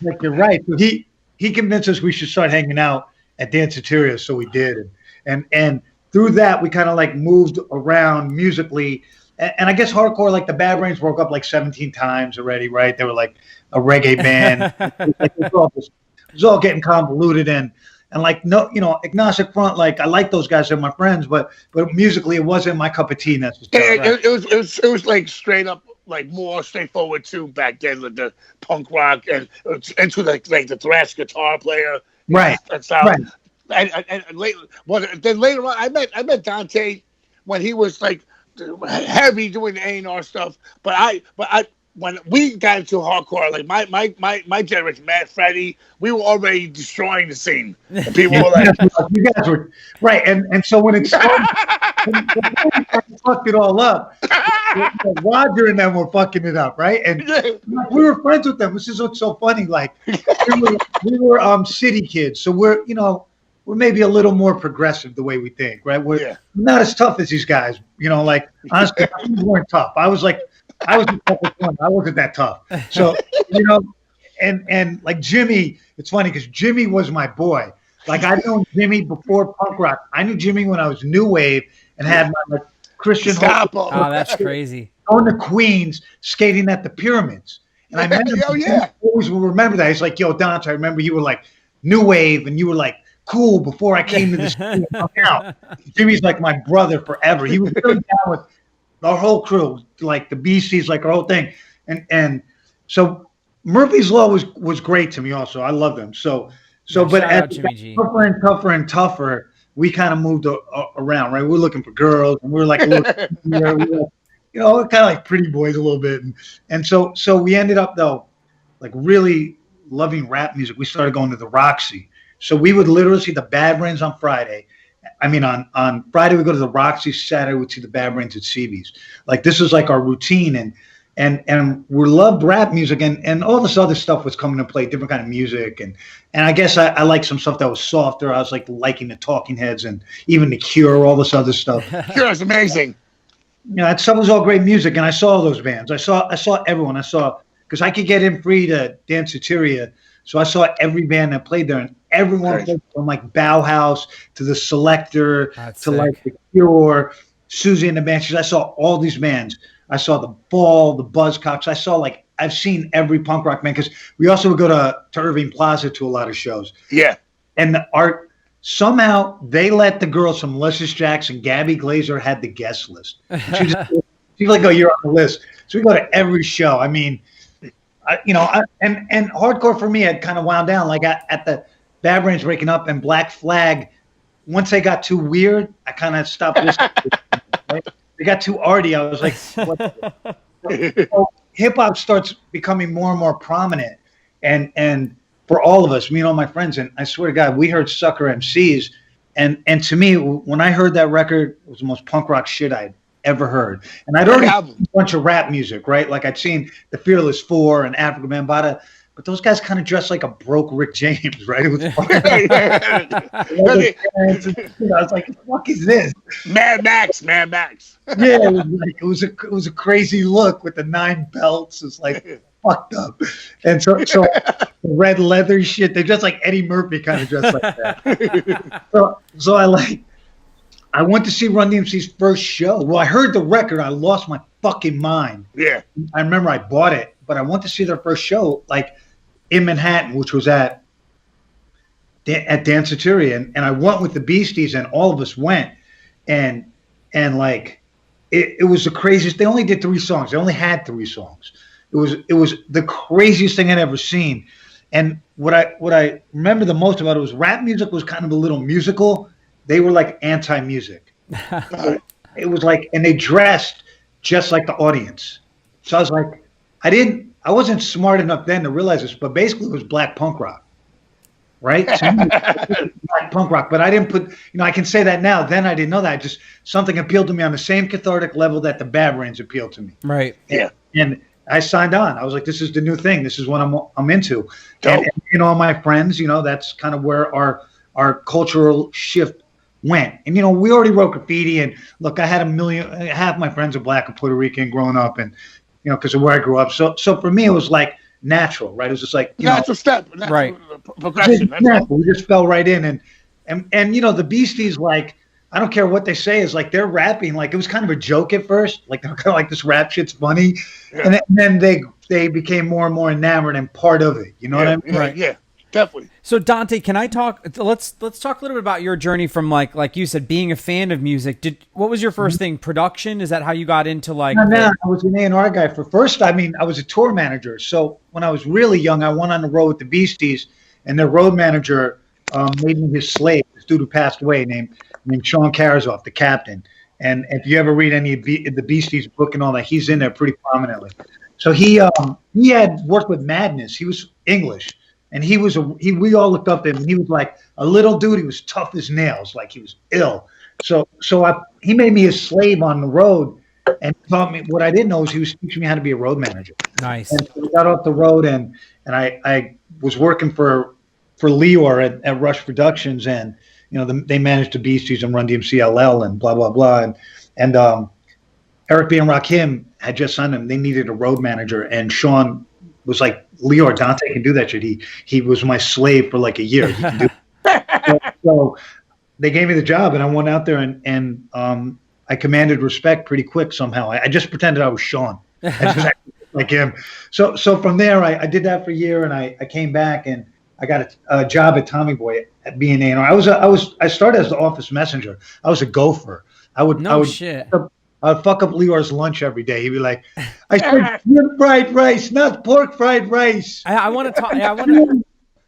S4: like, you're right. So he convinced us we should start hanging out at Danceteria, so we did, and through that we kind of like moved around musically, and I guess hardcore, like the Bad Brains broke up like 17 times already, right? They were like a reggae band. It was all getting convoluted, and like Agnostic Front, like I like those guys, they're my friends, but musically it wasn't my cup of tea necessarily.
S2: It was like straight up, like more straightforward too back then, with the punk rock and into like the thrash guitar player.
S4: Right.
S2: That's how. Right. And then later on, I met Dante when he was like heavy doing the A&R stuff. But I when we got into hardcore, like my generation, Mad Freddy, we were already destroying the scene. And people were like,
S4: "You guys were right." And so when it started, when fucked it all up. Roger and them were fucking it up, right? And we were friends with them. This is what's so funny. Like we were city kids, so we're maybe a little more progressive the way we think, right? We're not as tough as these guys, Like honestly, we weren't tough. I was the toughest one. I wasn't that tough. So and like Jimmy, it's funny because Jimmy was my boy. Like I knew Jimmy before punk rock. I knew Jimmy when I was new wave and had my Christian.
S1: Oh, that's crazy.
S4: Going to Queens, skating at the pyramids. And I remember, always will remember that. He's like, "Yo, Dante, I remember you were like new wave and you were like cool before I came to the city and hung out. Jimmy's like my brother forever. He was really down with our whole crew, like the Beasties, like our whole thing. And so Murphy's Law was great to me also. I love them. So but as it got tougher and tougher and tougher, we kind of moved around, right? We were looking for girls, and we were like a little, we were like, you know, kind of like pretty boys a little bit. And so we ended up though, like really loving rap music. We started going to the Roxy. So we would literally see the Bad Brains on Friday. I mean, on Friday we go to the Roxy. Saturday we'd see the Bad Brains at CB's. Like this was like our routine, and we loved rap music, and all this other stuff was coming to play, different kind of music, and I guess I liked some stuff that was softer. I was like liking the Talking Heads and even the Cure, all this other stuff.
S2: Cure is amazing.
S4: You know, that stuff was all great music, and I saw those bands. I saw everyone. I saw, because I could get in free to Danceteria, so I saw every band that played there, and everyone played from like Bauhaus to the Selector to like the Cure, Susie and the Banshees. I saw all these bands. I saw the Ball, the Buzzcocks. I saw I've seen every punk rock band, because we also would go to Irving Plaza to a lot of shows.
S2: Yeah.
S4: And the art, somehow they let the girls from Luscious Jackson, Gabby Glazer had the guest list. She's like, oh, you're on the list. So we go to every show. I mean, and hardcore for me had kind of wound down. Like at the Bad Brains breaking up and Black Flag, once they got too weird, I kind of stopped listening. Right? They got too arty. I was like, what? So hip hop starts becoming more and more prominent, and for all of us, me and all my friends, and I swear to God, we heard Sucker MCs, and to me, when I heard that record, it was the most punk rock shit I'd ever heard. And I'd already heard a bunch of rap music, right? Like I'd seen the Fearless Four and Africa Bambaataa, but those guys kind of dressed like a broke Rick James, right? It was I was like, what the fuck is this?
S2: Mad Max.
S4: Yeah, it was a crazy look with the 9 belts. It's like fucked up. And so the red leather shit, they dressed like Eddie Murphy kind of dressed like that. So I went to see Run DMC's first show. Well, I heard the record, I lost my fucking mind.
S2: Yeah.
S4: I remember I bought it, but I went to see their first show like in Manhattan, which was at Danceteria, and I went with the Beasties, and all of us went, and like it was the craziest. They only did 3 songs. They only had 3 songs. It was the craziest thing I'd ever seen. And what I remember the most about it was rap music was kind of a little musical. They were like anti-music. It was like, and they dressed just like the audience. So I was like, I wasn't smart enough then to realize this, but basically it was black punk rock, right? So black punk rock, but I didn't put, I can say that now. Then I didn't know that. Just something appealed to me on the same cathartic level that the Bad Brains appealed to me.
S1: Right.
S2: Yeah.
S4: And I signed on. I was like, this is the new thing. This is what I'm into. And all my friends, that's kind of where our cultural shift went. And, we already wrote graffiti, and look, I had half my friends are black and Puerto Rican growing up, and, because of where I grew up. So for me, it was like natural, right? It was just like,
S2: it's a step,
S1: right?
S2: Progression.
S4: We just fell right in, and the Beasties, like, I don't care what they say, is like they're rapping, like it was kind of a joke at first, like they're kind of like, this rap shit's funny, and then they became more and more enamored and part of it. You know what I mean?
S2: Right. Yeah. Definitely.
S1: So Dante, can I talk? Let's talk a little bit about your journey from like you said, being a fan of music. What was your first thing? Production? Is that how you got into like?
S4: No, I was an A&R guy for first. I mean, I was a tour manager. So when I was really young, I went on the road with the Beasties, and their road manager made me his slave. This dude who passed away named Sean Karazoff, the captain. And if you ever read any of the Beasties book and all that, he's in there pretty prominently. So he had worked with Madness. He was English. And we all looked up to him, and he was like a little dude. He was tough as nails, like he was ill. So he made me his slave on the road, and taught me what I didn't know is he was teaching me how to be a road manager.
S1: Nice.
S4: And so we got off the road, and I was working for Leor at Rush Productions, and they managed the Beasties and Run DMC LL and blah blah blah, and Eric B and Rakim had just signed him. They needed a road manager, and Sean was like, Leor, Dante can do that shit. He was my slave for like a year. He can do so they gave me the job, and I went out there, and I commanded respect pretty quick somehow. I just pretended I was Sean. I just acted like him. So from there, I did that for a year, and I came back, and I got a job at Tommy Boy at B&A. I started as the office messenger. I was a gopher. I would
S1: Shit.
S4: I would fuck up Leor's lunch every day. He'd be like, "I said fried rice, not pork fried rice."
S1: I want to talk.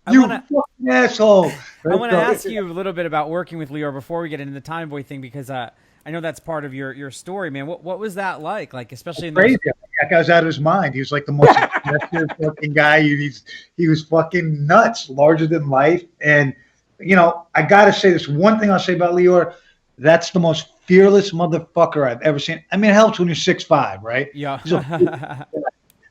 S1: You
S4: fucking asshole.
S1: I want to ask you a little bit about working with Leor before we get into the Time Boy thing, because I know that's part of your story, man. What was that like? Like, especially in those...
S4: crazy. That guy was out of his mind. He was like the most aggressive fucking guy. He was fucking nuts, larger than life. And I gotta say this one thing I'll say about Leor. That's the most fearless motherfucker I've ever seen. I mean, it helps when you're 6'5", right?
S1: Yeah.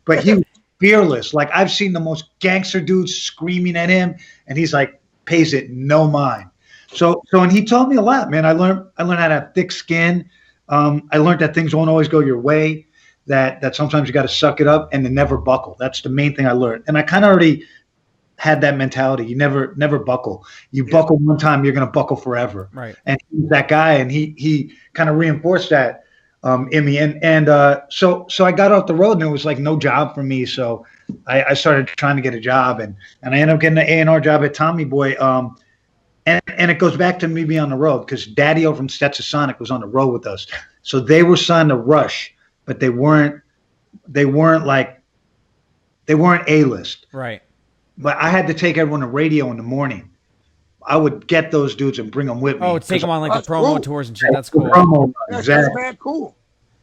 S4: But he was fearless. Like, I've seen the most gangster dudes screaming at him, and he's like, pays it no mind. So and he taught me a lot, man. I learned how to have thick skin. I learned that things won't always go your way, that sometimes you got to suck it up and to never buckle. That's the main thing I learned. And I kind of already had that mentality. You never buckle. You buckle one time, you're going to buckle forever.
S1: Right.
S4: And he's that guy, and he kind of reinforced that in me. And so I got off the road, and it was like no job for me. So I started trying to get a job, and I ended up getting an A&R job at Tommy Boy. And it goes back to me being on the road, because Daddy-O from Stetsasonic was on the road with us. So they were signed to Rush, but they weren't A-list.
S1: Right.
S4: But I had to take everyone to radio in the morning. I would get those dudes and bring them with me.
S1: Oh, take them on like the promo tours and shit. That's cool.
S2: That's man cool.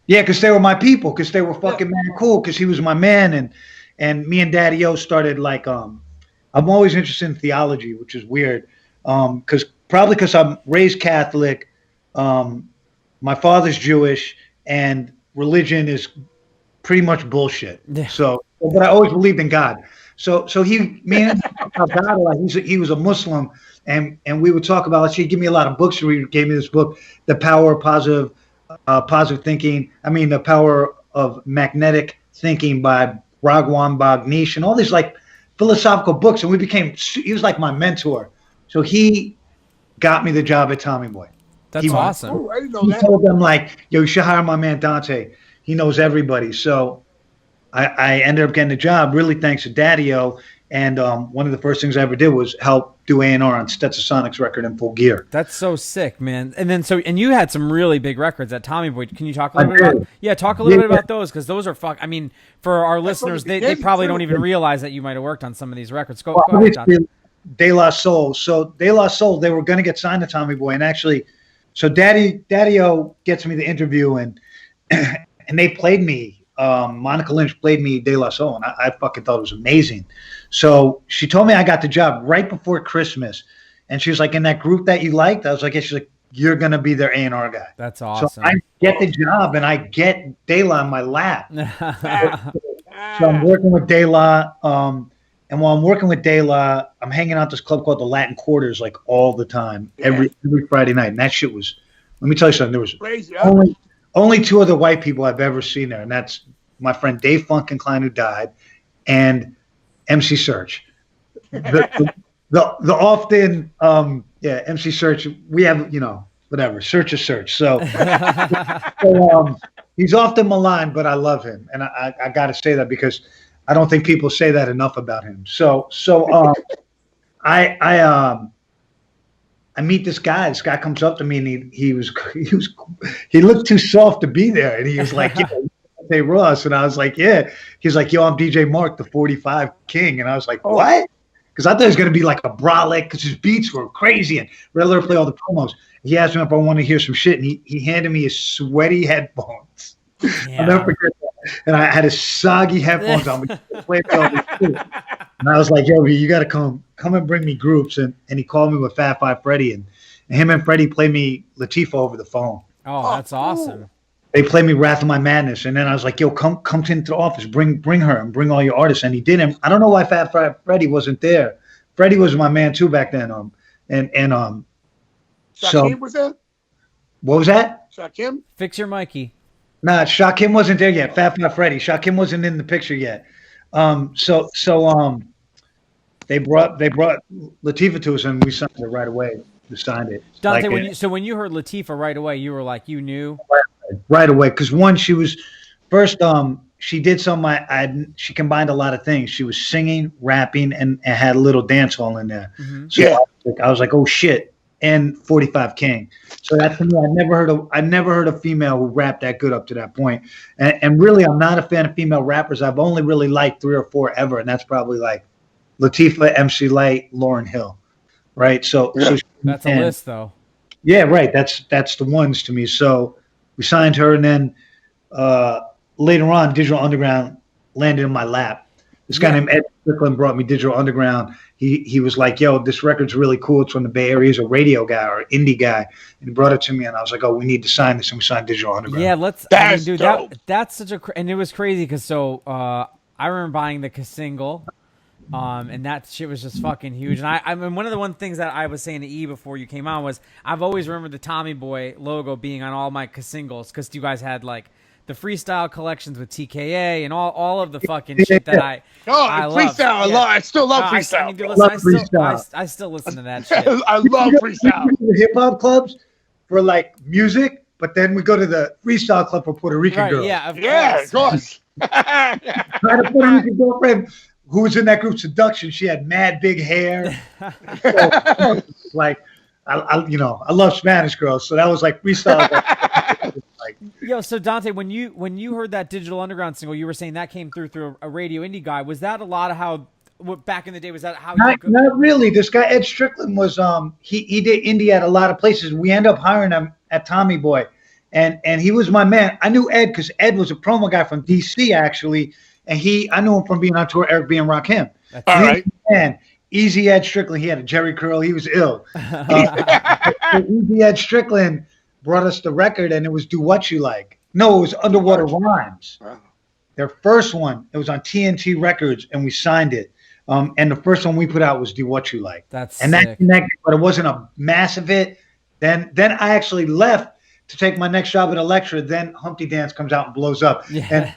S4: Yeah, because they were my people, because they were fucking man cool, because he was my man. And me and Daddy-O started like, I'm always interested in theology, which is weird. Because I'm raised Catholic, my father's Jewish, and religion is pretty much bullshit.
S1: Yeah.
S4: So, but I always believed in God. So me and God, like, he was a Muslim, and we would talk about. He'd give me a lot of books. He gave me this book, The Power of Positive Thinking. I mean, The Power of Magnetic Thinking by Bhagwan Bhagnish, and all these like philosophical books. And he was like my mentor. So he got me the job at Tommy Boy.
S1: That's awesome.
S2: Oh, I didn't know
S4: He
S2: that.
S4: told them like, "Yo, you should hire my man Dante. He knows everybody." So I ended up getting the job, really thanks to Daddy-O. And one of the first things I ever did was help do A&R on Stetsasonics record in Full Gear.
S1: That's so sick, man. And then and you had some really big records at Tommy Boy. Can you talk a little bit about? Yeah, talk a little bit about those, because those are I mean, for our listeners, they probably don't even realize that you might have worked on some of these records. Go ahead, Dante.
S4: De La Soul. So De La Soul, they were going to get signed to Tommy Boy, and actually, so Daddy-O gets me the interview, and they played me. Monica Lynch played me De La Soul, and I fucking thought it was amazing. So she told me I got the job right before Christmas, and she was like, "In that group that you liked?" I was like, "Yeah." She's like, "You're going to be their A&R guy."
S1: That's awesome.
S4: So I get the job, and I get De La in my lap. So I'm working with De La. And while I'm working with De La, I'm hanging out at this club called the Latin Quarters like all the time, every Friday night. And that shit was, let me tell you something, there was
S2: Crazy,
S4: only two other white people I've ever seen there. And that's my friend Dave Funkenklein, who died, and MC Search. The often, MC Search, we have, whatever, Search is Search. So, he's often maligned, but I love him. And I got to say that because I don't think people say that enough about him. So I meet this guy. This guy comes up to me, and he looked too soft to be there. And he was like, "Yeah, Dante Ross." And I was like, "Yeah." He's like, "Yo, I'm DJ Mark, the 45 King." And I was like, "What?" Because I thought he was going to be like a brolic, because his beats were crazy, and Red Alert play all the promos. He asked me if I wanted to hear some shit, and he handed me his sweaty headphones.
S1: Yeah.
S4: I'll never forget that. And I had his soggy headphones on. And I was like, "Yo, you got to come and bring me groups." And he called me with Fat Five Freddy, and him and Freddie played me Latifah over the phone.
S1: Oh, that's awesome.
S4: They played me Wrath of My Madness, and then I was like, "Yo, come into the office, bring her, and bring all your artists." And he did. And I don't know why Fat Five Freddy wasn't there. Freddie was my man too back then.
S2: Shakim was there?
S4: What was that?
S2: Shakim?
S1: Fix your Mikey.
S4: Nah, Shakim wasn't there yet. Fat Five Freddy. Shakim wasn't in the picture yet. So they brought Latifah to us, and we signed it right away. We signed it.
S1: Dante, when you heard Latifah right away, you were like, you knew
S4: right away, because one, she was first. she did something. She combined a lot of things. She was singing, rapping, and had a little dance hall in there.
S1: Mm-hmm.
S4: So I was like, oh shit, and 45 King. So that to me, I never heard a female who rapped that good up to that point. And really, I'm not a fan of female rappers. I've only really liked 3 or 4 ever, and that's probably like Latifah, MC Lyte, Lauryn Hill, right? So
S1: that's a list, though.
S4: Yeah, right. That's the ones to me. So we signed her, and then later on, Digital Underground landed in my lap. This guy named Ed Strickland brought me Digital Underground. He was like, yo, this record's really cool. It's from the Bay Area. He's a radio guy or indie guy. And he brought it to me, and I was like, oh, we need to sign this. And we signed Digital Underground.
S1: Yeah, that's such a, and it was crazy because I remember buying the single, and that shit was just fucking huge. And I mean, one of the things that I was saying to E before you came on was I've always remembered the Tommy Boy logo being on all my singles because you guys had like the freestyle collections with TKA and all of the fucking shit that I love.
S2: Freestyle,
S1: Yeah.
S2: I still love freestyle.
S1: I still listen to that shit.
S2: I love freestyle.
S4: Hip hop clubs for like music, but then we go to the freestyle club for Puerto Rican girls.
S1: Yeah,
S2: Of course.
S4: I had a Puerto Rican girlfriend who was in that group Seduction. She had mad big hair. Like, I love Spanish girls, so that was like freestyle.
S1: Yo, so Dante, when you heard that Digital Underground single, you were saying that came through a radio indie guy. Was that a lot of how back in the day? Was that how?
S4: Not really. This guy Ed Strickland was he did indie at a lot of places. We ended up hiring him at Tommy Boy, and he was my man. I knew Ed because Ed was a promo guy from DC actually, and I knew him from being on tour. Eric B and Rakim.
S2: All right,
S4: man. Easy Ed Strickland. He had a Jerry curl. He was ill. Easy Ed Strickland brought us the record, and it was Do What You Like. No, it was Underwater Rhymes.
S2: Wow.
S4: Their first one. It was on TNT Records, and we signed it. And the first one we put out was Do What You Like.
S1: That's
S4: and
S1: sick.
S4: That connected, but it wasn't a massive hit. Then I actually left to take my next job at Elektra. Then Humpty Dance comes out and blows up. Yeah. And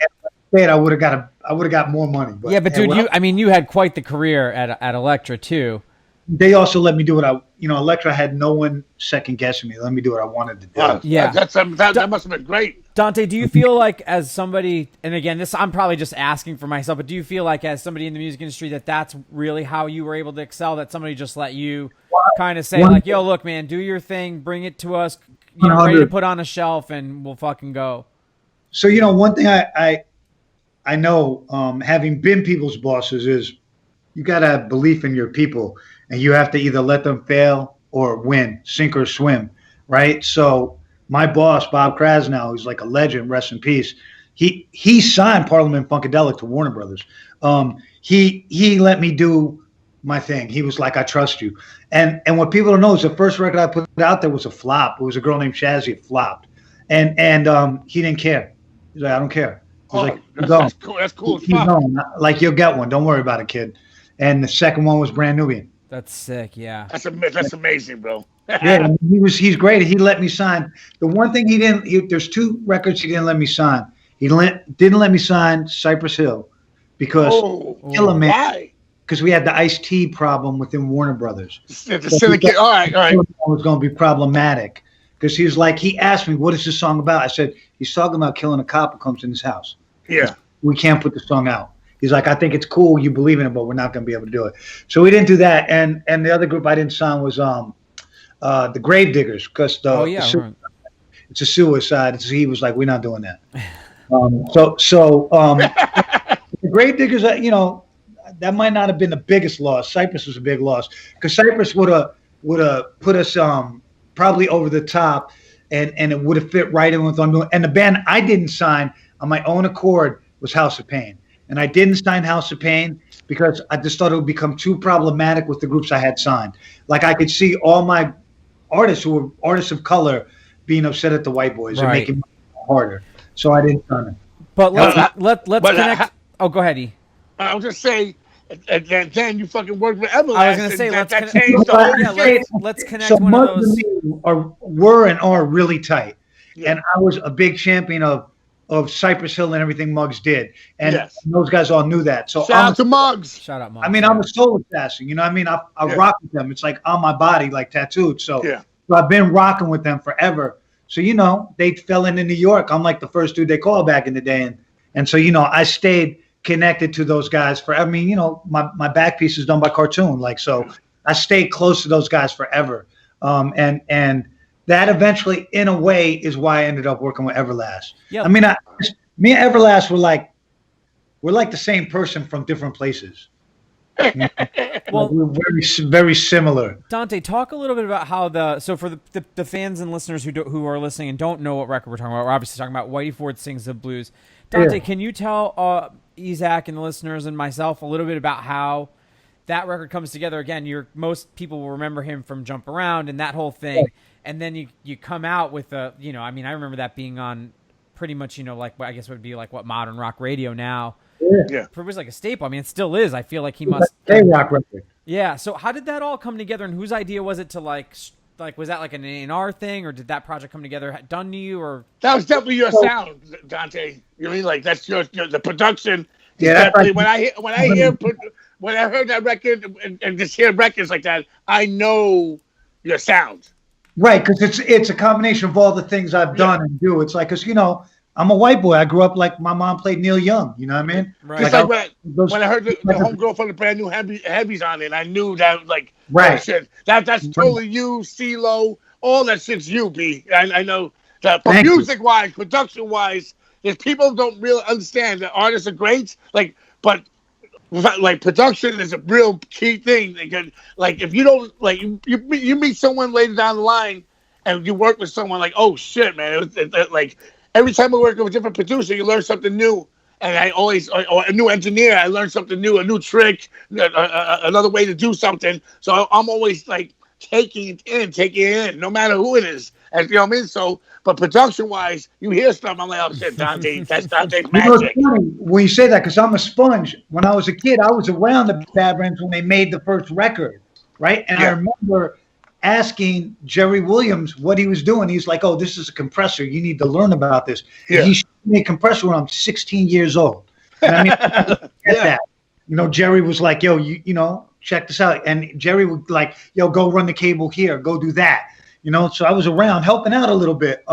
S4: instead, I would have got more money. But,
S1: yeah, but dude, you had quite the career at Elektra too.
S4: They also let me do what Elektra had no one second guessing me. Let me do what I wanted to do.
S1: Yeah.
S2: That must have been great.
S1: Dante, do you feel like as somebody, and again, I'm probably just asking for myself, but do you feel like as somebody in the music industry that's really how you were able to excel, that somebody just let you kind of say like, yo, look, man, do your thing, bring it to us, ready to put on a shelf and we'll fucking go.
S4: So, one thing I know, having been people's bosses is you got to have belief in your people. And you have to either let them fail or win, sink or swim, right? So my boss, Bob Krasnow, who's like a legend, rest in peace, he signed Parliament Funkadelic to Warner Brothers. He let me do my thing. He was like, I trust you. And what people don't know is the first record I put out there was a flop. It was a girl named Shazzy. It flopped. And he didn't care. He's like, I don't care. He's like,
S2: that's cool. That's cool.
S4: Keep going. Like, you'll get one. Don't worry about it, kid. And the second one was Brand Nubian.
S1: That's sick, yeah.
S2: That's amazing, bro.
S4: Yeah, he's great. He let me sign. The one thing there's 2 records he didn't let me sign. He didn't let me sign Cypress Hill because Killer Man.
S2: Why?
S4: Because we had the Ice-T problem within Warner Brothers.
S2: The syndicate. All right.
S4: It was going to be problematic because he asked me, what is this song about? I said, he's talking about killing a cop who comes in his house.
S2: Yeah.
S4: We can't put the song out. He's like, I think it's cool, you believe in it, but we're not going to be able to do it. So we didn't do that. And the other group I didn't sign was the Gravediggers because it's a suicide. He was like, we're not doing that. The Gravediggers, that might not have been the biggest loss. Cypress was a big loss because Cypress would have put us probably over the top, and it would have fit right in with what I'm doing. And the band I didn't sign on my own accord was House of Pain. And I didn't sign House of Pain because I just thought it would become too problematic with the groups I had signed. Like I could see all my artists who were artists of color being upset at the white boys and making it harder. So I didn't sign it.
S1: But let's connect. Go ahead, E.
S2: I was just saying, and then you fucking worked with Everlast.
S1: I was going to say, let's connect
S4: so
S1: one of those.
S4: Were and are really tight.
S2: Yeah.
S4: And I was a big champion of Cypress Hill and everything Muggs did. And those guys all knew that. So
S2: shout out to Muggs.
S1: Shout out Muggs.
S4: I mean, I'm a soul assassin. You know what I mean? I rock with them. It's like on my body, like tattooed. So I've been rocking with them forever. So, they fell into New York. I'm like the first dude they called back in the day. And so, I stayed connected to those guys forever. I mean, my back piece is done by Cartoon. Like, so I stayed close to those guys forever. And that eventually, in a way, is why I ended up working with Everlast.
S1: Yep.
S4: I mean, me and Everlast we're like the same person from different places.
S1: Well,
S4: we're very, very similar.
S1: Dante, talk a little bit about how so for the fans and listeners who are listening and don't know what record we're talking about, we're obviously talking about Whitey Ford Sings the Blues. Dante, can you tell Isaac and the listeners and myself a little bit about how that record comes together? Again, most people will remember him from Jump Around and that whole thing, and then you come out with I remember that being on pretty much like I guess would be like what modern rock radio now.
S2: Yeah.
S1: It was like a staple. I mean, it still is. I feel like he must.
S4: Rock record.
S1: Yeah. So how did that all come together, and whose idea was it to like was that like an A&R thing, or did that project come together done to you, or?
S2: That was definitely your sound, Dante. You know what I mean? Like that's your the production.
S4: Yeah.
S2: When I heard that record and just hear records like that, I know your sound.
S4: Right, because it's a combination of all the things I've done and do. It's like, because I'm a white boy. I grew up like my mom played Neil Young. You know what I mean?
S1: Right.
S2: Like when I heard the homegirl from the brand new heavies on it, I knew that
S4: right.
S2: Oh, shit. That's totally you, CeeLo, all that shit's you, B. I know that music wise, production wise, if people don't really understand that artists are great, but production is a real key thing. Like if you don't you meet someone later down the line and you work with someone like, oh shit, man, like every time I work with a different producer, you learn something new. And I always, or a new engineer, I learn something new, a new trick, another way to do something. So I'm always like taking it in, no matter who it is. And you know what I mean? So, but production wise, you hear stuff, I'm like, oh shit, Dante, that's Dante's magic.
S4: It's funny when you say that, because I'm a sponge. When I was a kid, I was around the Bad Brains when they made the first record, right? And I remember asking Jerry Williams what he was doing. He's like, oh, this is a compressor. You need to learn about this. Yeah. He showed me a compressor when I'm 16 years old. And I mean, that. Jerry was like, yo, you check this out. And Jerry would like, yo, go run the cable here. Go do that. So I was around helping out a little bit.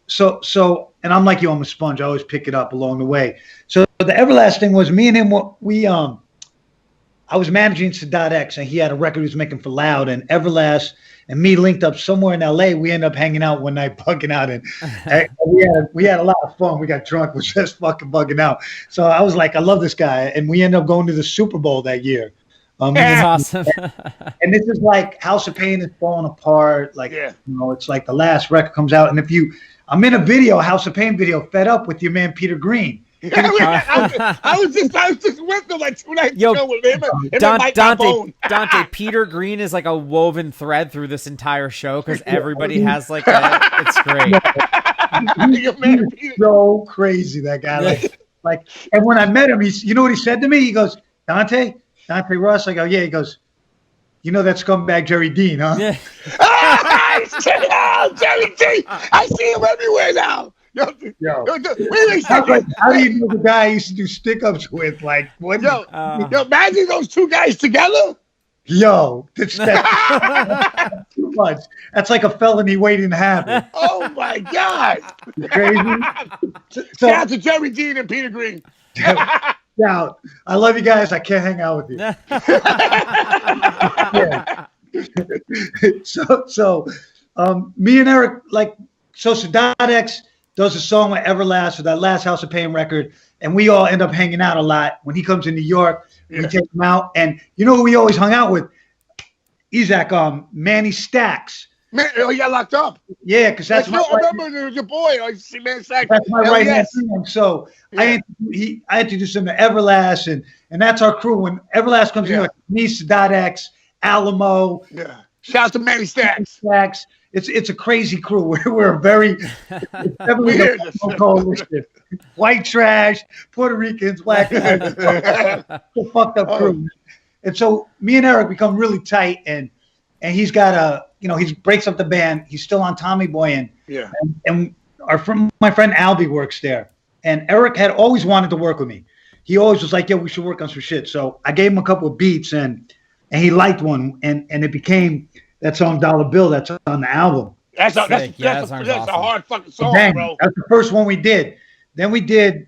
S4: So and I'm like, yo, I'm a sponge. I always pick it up along the way. So the Everlast thing was me and him, I was managing Sadat X, and he had a record he was making for Loud, and Everlast and me linked up somewhere in LA. We ended up hanging out one night, bugging out, and we had a lot of fun. We got drunk, was just fucking bugging out. So I was like, I love this guy, and we ended up going to the Super Bowl that year.
S1: Awesome.
S4: And this is like House of Pain is falling apart. Like, it's like the last record comes out, and I'm in a video, House of Pain video, Fed Up with your man Peter Green.
S2: I was just with them like 2 nights ago with him.
S1: Dante, Peter Green is like a woven thread through this entire show because everybody has like that. It's great.
S4: He's so crazy, that guy. Like, and when I met him, you know what he said to me? He goes, Dante Ross. I go, yeah. He goes, that scumbag Jerry Dean, huh?
S1: Yeah.
S2: Jerry Dean. I see him everywhere now.
S4: How do you know the guy I used to do stick-ups with? Like, what?
S2: Yo, imagine those two guys together.
S4: Yo, that's too much. That's like a felony waiting to happen.
S2: Oh my God!
S4: Crazy.
S2: Shout out to Jerry Dean and Peter Green.
S4: Yeah, I love you guys. I can't hang out with you. So, me and Eric, Sadat X does a song with Everlast for that last House of Pain record, and we all end up hanging out a lot. When he comes to New York, we take him out, and who we always hung out with? Isaac, Manny Stacks.
S2: Man, he got locked up.
S4: Yeah, because that's
S2: I remember your boy, Man Stacks.
S4: That's my right hand man. So I introduced him to Everlast, and that's our crew. When Everlast comes to New York, me, Sadat X, Alamo.
S2: Yeah. Shout out to Manny Stacks.
S4: It's a crazy crew. We're very definitely a coalition. White trash, Puerto Ricans, black guys, a fucked up crew. And so me and Eric become really tight, and he's got he breaks up the band. He's still on Tommy Boy, and my friend Albie works there, and Eric had always wanted to work with me. He always was like, "Yo, we should work on some shit." So I gave him a couple of beats, and he liked one, and it became that song "Dollar Bill" that's on the album.
S2: That's a hard fucking song, bro.
S4: That's the first one we did. Then we did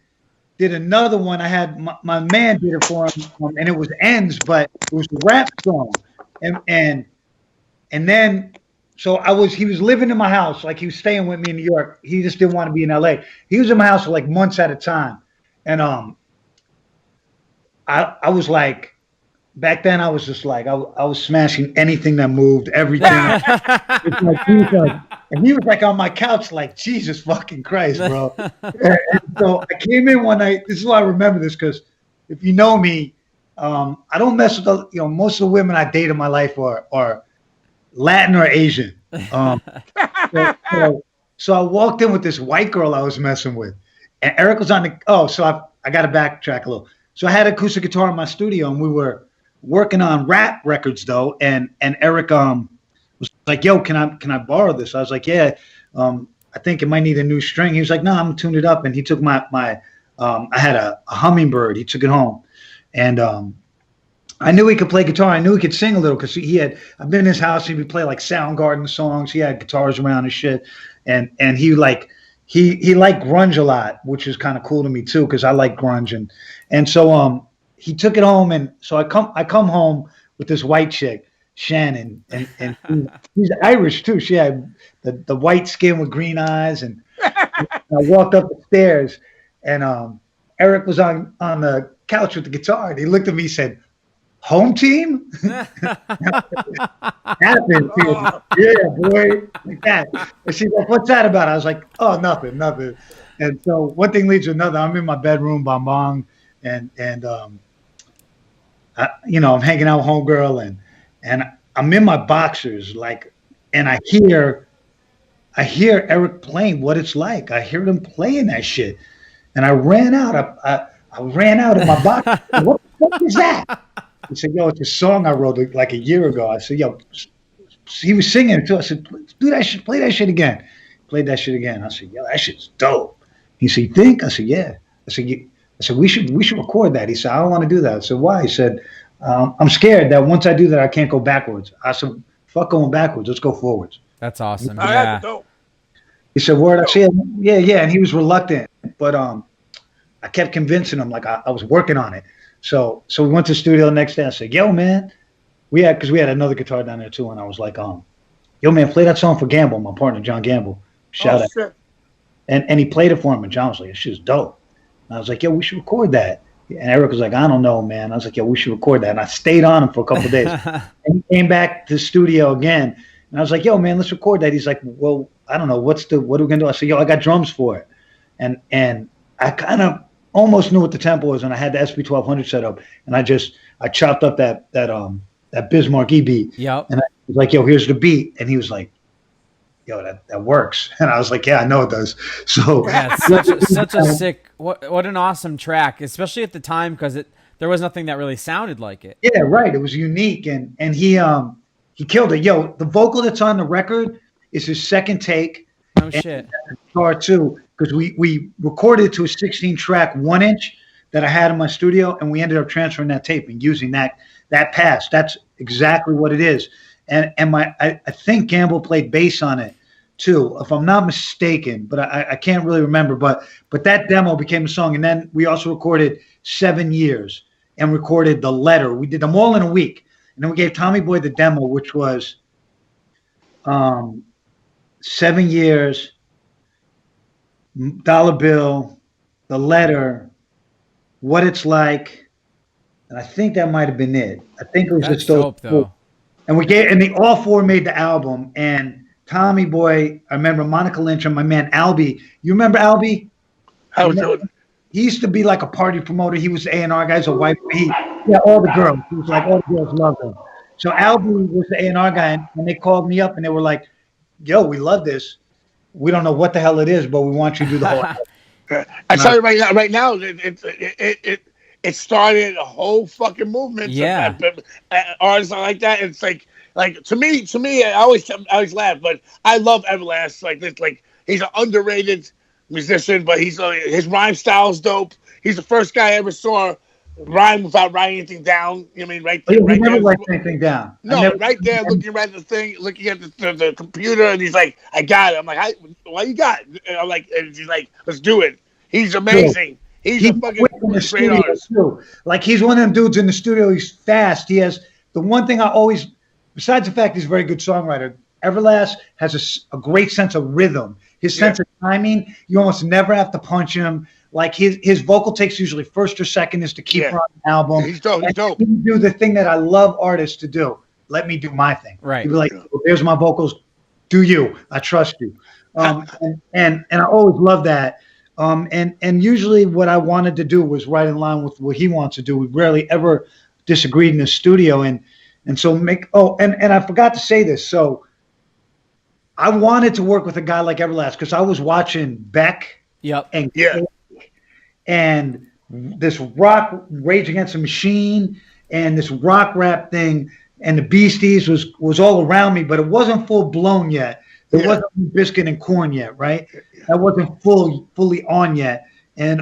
S4: did another one. I had my man did it for him, and it was Ends, but it was a rap song, and then so he was living in my house, like he was staying with me in New York. He just didn't want to be in LA. He was in my house for like months at a time, and I was like. Back then, I was just like I was smashing anything that moved, everything. And he was like on my couch, like Jesus fucking Christ, bro. And so I came in one night. This is why I remember this because if you know me, I don't mess with most of the women I date in my life are Latin or Asian. So I walked in with this white girl I was messing with, and Eric was on the. So I got to backtrack a little. So I had an acoustic guitar in my studio, and we were working on rap records though, and Eric was like, "Yo, can I borrow this?" I was like, "Yeah, I think it might need a new string." He was like, "No, I'm gonna tune it up," and he took my I had a hummingbird. He took it home, and I knew he could play guitar. I knew he could sing a little because I've been in his house. He would play like Soundgarden songs. He had guitars around and shit, and he liked grunge a lot, which is kind of cool to me too because I like grunge, and so he took it home, and so I come home with this white chick, Shannon, and she's Irish too. She had the white skin with green eyes, and I walked up the stairs, and Eric was on the couch with the guitar, and he looked at me and said, "Home team?" Happened. Yeah, boy, like that. And she's like, "What's that about?" I was like, "Oh, nothing." And so one thing leads to another. I'm in my bedroom, bong, and I'm hanging out with homegirl, and I'm in my boxers, like, and I hear Eric playing What It's Like. I hear him playing that shit, and I ran out. I ran out of my box. What the fuck is that? He said, "Yo, it's a song I wrote like a year ago." I said, "Yo," he was singing it too. I said, "Do that shit. Play that shit again." Played that shit again. I said, "Yo, that shit's dope." He said, "You think?" I said, "Yeah." I said, we should record that." He said, "I don't want to do that." I said, "Why?" He said, "I'm scared that once I do that, I can't go backwards." I said, "Fuck going backwards. Let's go forwards."
S1: That's awesome.
S2: Yeah.
S4: He said, "Word." I said, yeah. And he was reluctant, but I kept convincing him, like I was working on it. So we went to the studio the next day. I said, "Yo, man," because we had another guitar down there too, and I was like, "Yo, man, play that song for Gamble, my partner, John Gamble." Shout out.
S2: Shit.
S4: And he played it for him, and John was like, "This shit's dope." And I was like, "Yo, we should record that." And Eric was like, "I don't know, man." I was like, "Yo, we should record that." And I stayed on him for a couple of days. And he came back to the studio again. And I was like, "Yo, man, let's record that." He's like, "Well, I don't know. What are we going to do?" I said, "Yo, I got drums for it." And I kind of almost knew what the tempo was, and I had the SP1200 set up. And I chopped up that Bismarck E beat.
S1: Yep.
S4: And I was like, "Yo, here's the beat." And he was like, "Yo, that works." And I was like, "Yeah, I know it does." So
S1: yeah, it's such a sick, what an awesome track, especially at the time because there was nothing that really sounded like it.
S4: Yeah, right. It was unique, and he killed it. Yo, the vocal that's on the record is his second take.
S1: No shit.
S4: Guitar too, because we recorded to a 16-track 1-inch that I had in my studio, and we ended up transferring that tape and using that pass. That's exactly what it is. And I think Gamble played bass on it too, if I'm not mistaken, but I can't really remember. But that demo became a song, and then we also recorded 7 years and recorded The Letter. We did them all in a week, and then we gave Tommy Boy the demo, which was 7 years, Dollar Bill, The Letter, What It's Like, and I think that might have been it. I think it was
S1: That's
S4: just those
S1: dope, though.
S4: And they all four made the album. And Tommy Boy, I remember Monica Lynch and my man Albie. You remember Albie? He used to be like a party promoter. He was the A&R guy, he's a white. All the girls. He was like, all the girls loved him. So Albie was the A&R guy, and they called me up and they were like, "Yo, we love this. We don't know what the hell it is, but we want you to do the whole album."
S2: I tell you right now, it started a whole fucking movement.
S1: Yeah.
S2: Artists like that. It's like to me, I always laugh, but I love Everlast. Like he's an underrated musician, but his rhyme style's dope. He's the first guy I ever saw rhyme without writing anything down. You know what I mean, right there,
S4: He never writes anything down.
S2: No, right there, looking at the thing, looking at the computer, and he's like, "I got it." I'm like, "Why you got it?" And I'm like, and he's like, "Let's do it." He's amazing. He's a fucking
S4: quick in the
S2: great
S4: studio
S2: artist.
S4: too. Like he's one of them dudes in the studio. He's fast. He has the one thing I always, besides the fact he's a very good songwriter, Everlast has a great sense of rhythm. His sense of timing, you almost never have to punch him. Like his vocal takes usually first or second is to keep her on the album.
S2: He's dope. He's dope.
S4: He do the thing that I love artists to do. Let me do my thing.
S1: Right.
S4: He'd be like, well, there's my vocals. Do you? I trust you. And I always love that. And usually what I wanted to do was right in line with what he wants to do. We rarely ever disagreed in the studio. And so and I forgot to say this. So I wanted to work with a guy like Everlast because I was watching Beck and this rock Rage Against the Machine and this rock rap thing and the Beasties was all around me, but it wasn't full blown yet. It wasn't Biscuit and Corn yet, right? That wasn't fully on yet. And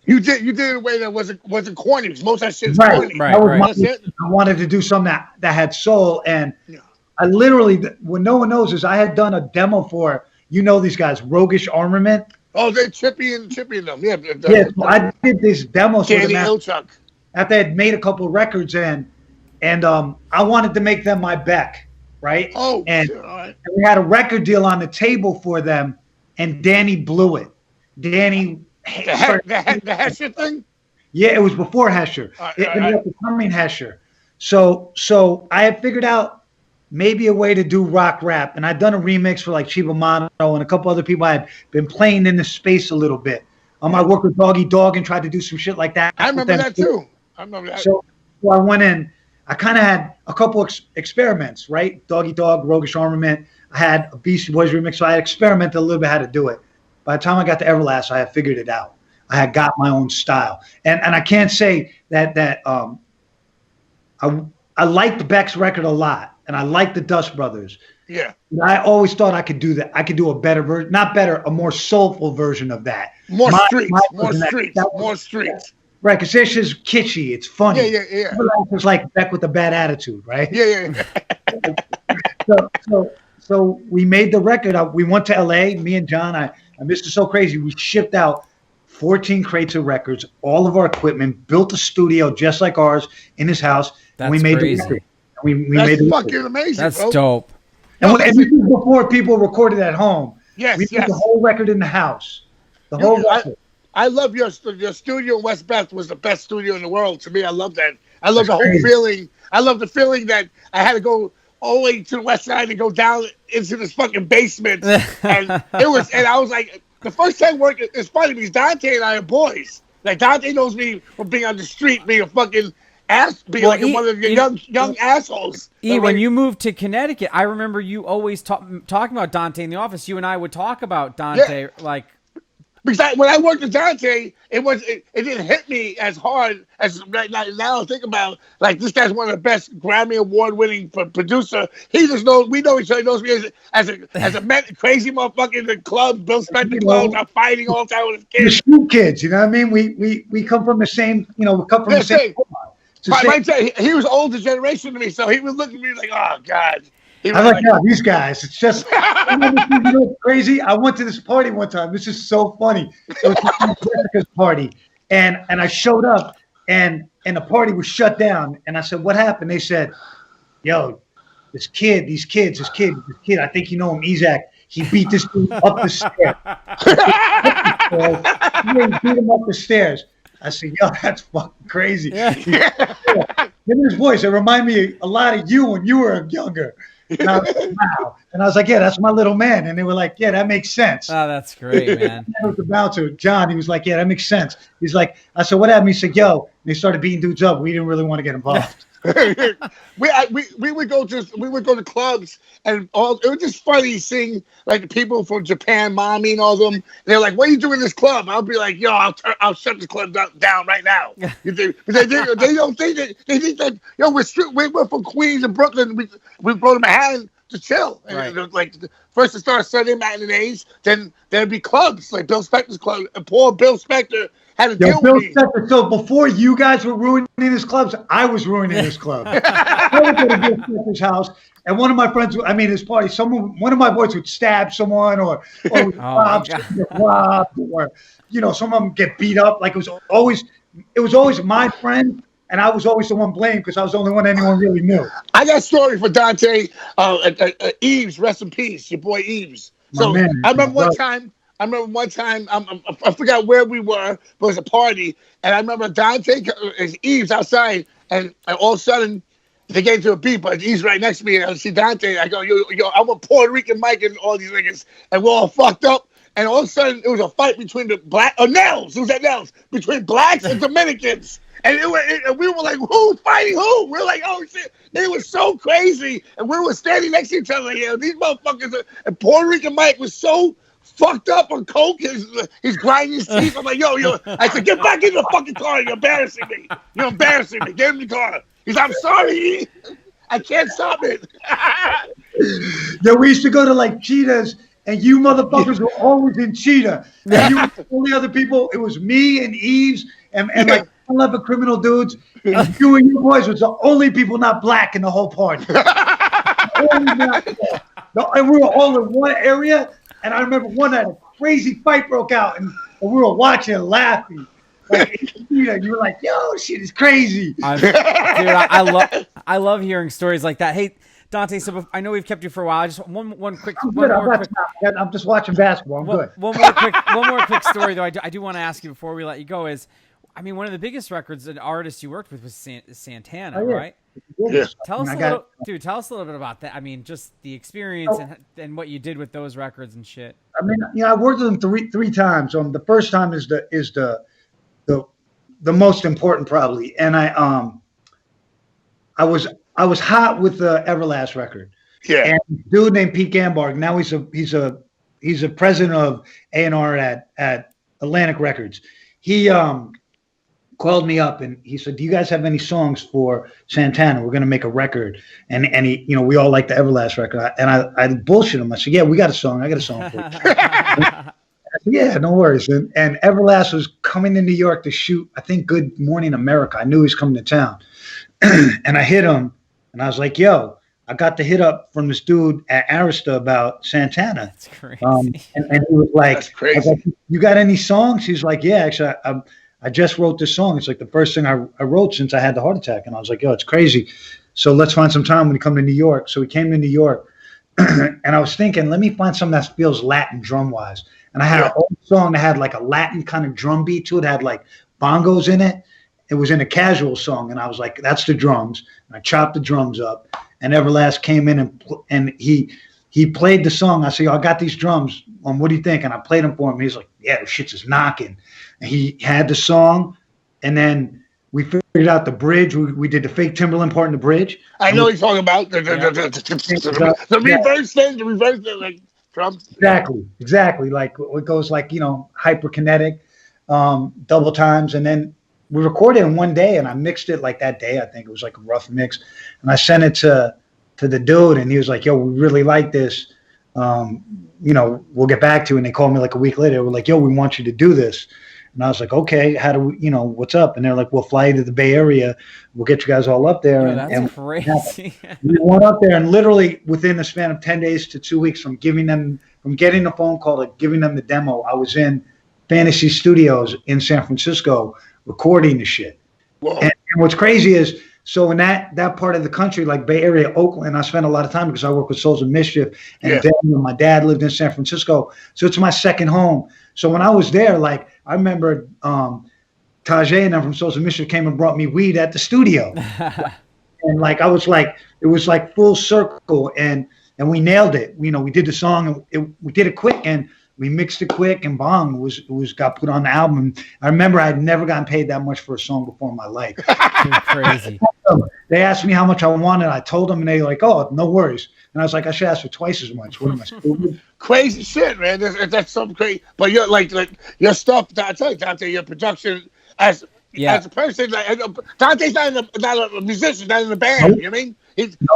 S2: you did it in a way that wasn't corny. Because most of that shit's
S4: right,
S2: corny.
S4: right, right. I wanted to do something that had soul, and I literally, what no one knows is I had done a demo for these guys, Roguish Armament.
S2: Oh, they're Chippy and them. Yeah.
S4: So I did this demo for them
S2: after
S4: they had made a couple of records, and I wanted to make them my Beck, right?
S2: Oh,
S4: and
S2: all right.
S4: we had a record deal on the table for them, and Danny blew it. Danny.
S2: The Hesher thing?
S4: Yeah, it was before Hesher. It ended up becoming Hesher. So I had figured out maybe a way to do rock rap, and I'd done a remix for like Chiba Mono and a couple other people. I had been playing in the space a little bit. I worked with Doggy Dog and tried to do some shit like that.
S2: I remember that too. I remember that.
S4: So I went in. I kind of had a couple experiments, right? Doggy Dog, Roguish Armament. I had a Beastie Boys remix, so I had experimented a little bit how to do it. By the time I got to Everlast, I had figured it out. I had got my own style, and I can't say that I liked Beck's record a lot, and I liked the Dust Brothers.
S2: Yeah.
S4: But I always thought I could do that. I could do a better version, not better, a more soulful version of that.
S2: More streets.
S4: Right, because this is kitschy. It's funny.
S2: Yeah.
S4: It's like Beck with a bad attitude, right?
S2: Yeah.
S4: So we made the record. We went to LA. Me and John. I missed it so crazy. We shipped out 14 crates of records, all of our equipment, built a studio just like ours in his house.
S1: That's
S4: we made
S1: crazy.
S4: the record. We
S2: That's
S4: made the
S2: fucking
S4: record.
S2: amazing.
S1: That's
S2: bro.
S1: dope.
S4: And this is before people recorded at home.
S2: Yes,
S4: we did the whole record in the house. The whole record.
S2: I love your studio in West Beth was the best studio in the world. To me, I love that. I love the whole feeling. I love the feeling that I had to go all the way to the west side and go down into this fucking basement. And I was like, the first time working, it's funny because Dante and I are boys. Like Dante knows me from being on the street, being a fucking one of the young assholes.
S1: When you moved to Connecticut, I remember you always talking about Dante in the office. You and I would talk about Dante,
S2: because when I worked with Dante, it didn't hit me as hard as right now. I think about like this guy's one of the best Grammy Award winning producer. He just knows we know each other. He knows me as a crazy motherfucker in the clubs, Bill Spencer clubs. I'm fighting all the time with his kids.
S4: The street kids, you know what I mean? We come from the same, we come from the same.
S2: He was older generation than me, so he was looking at me like, oh God.
S4: I was like, no, these guys. It's just crazy. I went to this party one time. This is so funny. It was Jessica's party, and I showed up, and the party was shut down. And I said, "What happened?" They said, "Yo, this kid. I think you know him, Isaac. He beat this dude up the stairs. He beat him up the stairs." I said, "Yo, that's fucking crazy." In his voice, it reminded me a lot of you when you were younger. And I was like, wow. And I was like, yeah, that's my little man. And they were like, yeah, that makes sense.
S1: Oh, that's great, man.
S4: That was the bouncer, John. He was like, yeah, that makes sense. He's like, I said, what happened? He said, yo. And they started beating dudes up. We didn't really want to get involved.
S2: we would go to clubs and it was just funny seeing like the people from Japan, mommy and all of them. They're like, "What are you doing in this club?" I'll be like, "Yo, I'll shut this club down right now." They don't think that they think that we're from Queens and Brooklyn. We go to Manhattan. to chill. And
S1: Right.
S2: like first it started Sunday matinees, then there'd be clubs like Bill Spector's club. And poor Bill Spector had to deal
S4: Bill
S2: with me.
S4: Spector, so before you guys were ruining his clubs, I was ruining his club. I would go to Bill Spector's house, and one of my friends, his party, one of my boys would stab someone, or robbed, or some of them get beat up. Like it was always my friend, and I was always the one blamed because I was the only one anyone really knew.
S2: I got a story for Dante. Eves, rest in peace, your boy Eves. So I remember one time. I forgot where we were, but it was a party, and I remember Dante is Eves outside, and all of a sudden they get into a beat, but Eves right next to me, and I see Dante. I go, yo, I'm a Puerto Rican Mike and all these niggas, and we're all fucked up. And all of a sudden, it was a fight between Nels. It was at Nels between blacks and Dominicans. And we were like, who's fighting who? We were like, oh shit. They were so crazy. And we were standing next to each other. These motherfuckers. And Puerto Rican Mike was so fucked up on coke. He's grinding his teeth. I'm like, yo. I said, get back in the fucking car. You're embarrassing me. Get in the car. He's like, I'm sorry. I can't stop it.
S4: Yeah, we used to go to like Cheetahs. And you motherfuckers were always in Cheetah. And you were the only other people. It was me and Eves and like 11 criminal dudes. And you boys was the only people not black in the whole party. And we were all in one area. And I remember one night a crazy fight broke out. And we were watching and laughing. Like, you were like, yo, shit is crazy.
S1: Dude, I love hearing stories like that. Hey, Dante, so I know we've kept you for a while. Just one quick.
S4: I'm just watching basketball. I'm good.
S1: One more quick story though. I do want to ask you before we let you go is, one of the biggest records and artists you worked with was Santana, right?
S2: Yeah.
S1: Tell us a little bit about that. Just the experience and what you did with those records and shit.
S4: I worked with them three times. The first time is the most important probably, and I was hot with the Everlast record.
S2: Yeah.
S4: And a dude named Pete Gambarg. Now he's a president of A&R at Atlantic Records. He called me up and he said, "Do you guys have any songs for Santana? We're going to make a record." And he, we all like the Everlast record. I bullshit him. I said, "Yeah, we got a song. I got a song for you." I said, "Yeah, no worries." And Everlast was coming to New York to shoot, I think, Good Morning America. I knew he was coming to town. And I hit him. And I was like, yo, I got the hit up from this dude at Arista about Santana.
S1: That's crazy.
S4: And he was like,
S2: that's crazy.
S4: I was like, you got any songs? He's like, yeah, actually, I just wrote this song. It's like the first thing I wrote since I had the heart attack. And I was like, yo, it's crazy. So let's find some time when you come to New York. So we came to New York. And I was thinking, let me find something that feels Latin drum-wise. And I had an old song that had like a Latin kind of drum beat to it. It had like bongos in it. It was in a casual song, and I was like, "That's the drums." And I chopped the drums up, and Everlast came in and he played the song. I said, "I got these drums. What do you think?" And I played them for him. He's like, "Yeah, this shit's just knocking." And he had the song, and then we figured out the bridge. We did the fake Timberland part in the bridge.
S2: I know what you're talking about the reverse thing, like drums.
S4: Exactly. Like it goes like hyperkinetic, double times, and then. We recorded in one day, and I mixed it like that day. I think it was like a rough mix, and I sent it to the dude, and he was like, "Yo, we really like this. We'll get back to it." And they called me like a week later. They were like, "Yo, we want you to do this," and I was like, "Okay, how do we? What's up?" And they're like, "We'll fly you to the Bay Area. We'll get you guys all up there."
S1: That's crazy.
S4: We went up there, and literally within the span of 10 days to 2 weeks from getting the phone call to giving them the demo, I was in Fantasy Studios in San Francisco. Recording the shit. And what's crazy is, so in that part of the country, like Bay Area, Oakland, I spent a lot of time because I work with Souls of Mischief, and then my dad lived in San Francisco, so it's my second home. So when I was there, like I remember Tajay and them from Souls of Mischief came and brought me weed at the studio, and like it was like full circle, and we nailed it. We did the song, and we did it quick, and we mixed it quick, and bong, it was got put on the album. I remember I had never gotten paid that much for a song before in my life.
S1: Crazy.
S4: They asked me how much I wanted. I told them, and they were like, "Oh, no worries." And I was like, "I should ask for twice as much." What am I stupid?
S2: Crazy shit, man. That's something crazy. But you're like your stuff. I tell you, Dante, your production as a person. Like, Dante's not a musician, not in a band. You know what I mean?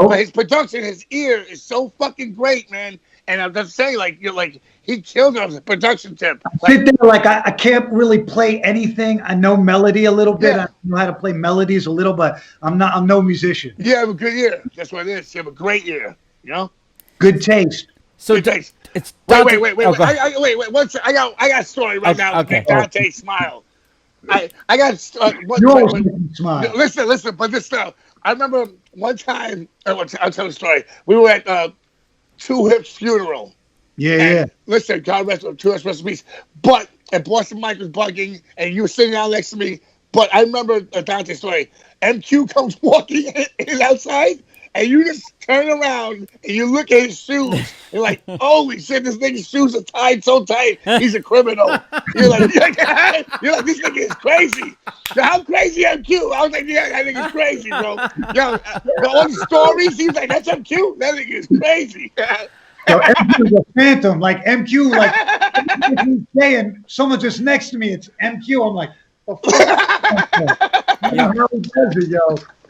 S2: But his production, his ear is so fucking great, man. And I'm just saying, like, you're like, he killed it on the production tip.
S4: I sit there like I can't really play anything. I know melody a little bit. I know how to play melodies a little, but I'm no musician.
S2: You have a good ear. That's what it is. You have a great ear. You know,
S4: good taste.
S1: So
S2: good taste.
S1: It's
S2: wait.
S1: Oh,
S2: Wait. One second. I got a story right now.
S1: Okay.
S2: Dante, smile. I got.
S4: Smile.
S2: Listen. But this stuff. I remember one time. I'll tell the story. We were at Two Hip's funeral.
S4: Yeah.
S2: Listen, God rest in peace. But and Boston Mike was bugging, and you were sitting down next to me. But I remember Dante's story. MQ comes walking in outside, and you just turn around and you look at his shoes. You're like, holy shit, this nigga's shoes are tied so tight. He's a criminal. You're like, this nigga is crazy. Now, how crazy MQ? I was like, yeah, that nigga's crazy, bro. Yo, all the stories, he's like, that's MQ? That nigga is crazy.
S4: So MQ is a phantom. Like MQ, like saying someone just next to me, it's MQ. I'm like, the fuck?
S1: Yeah.
S4: How he does it,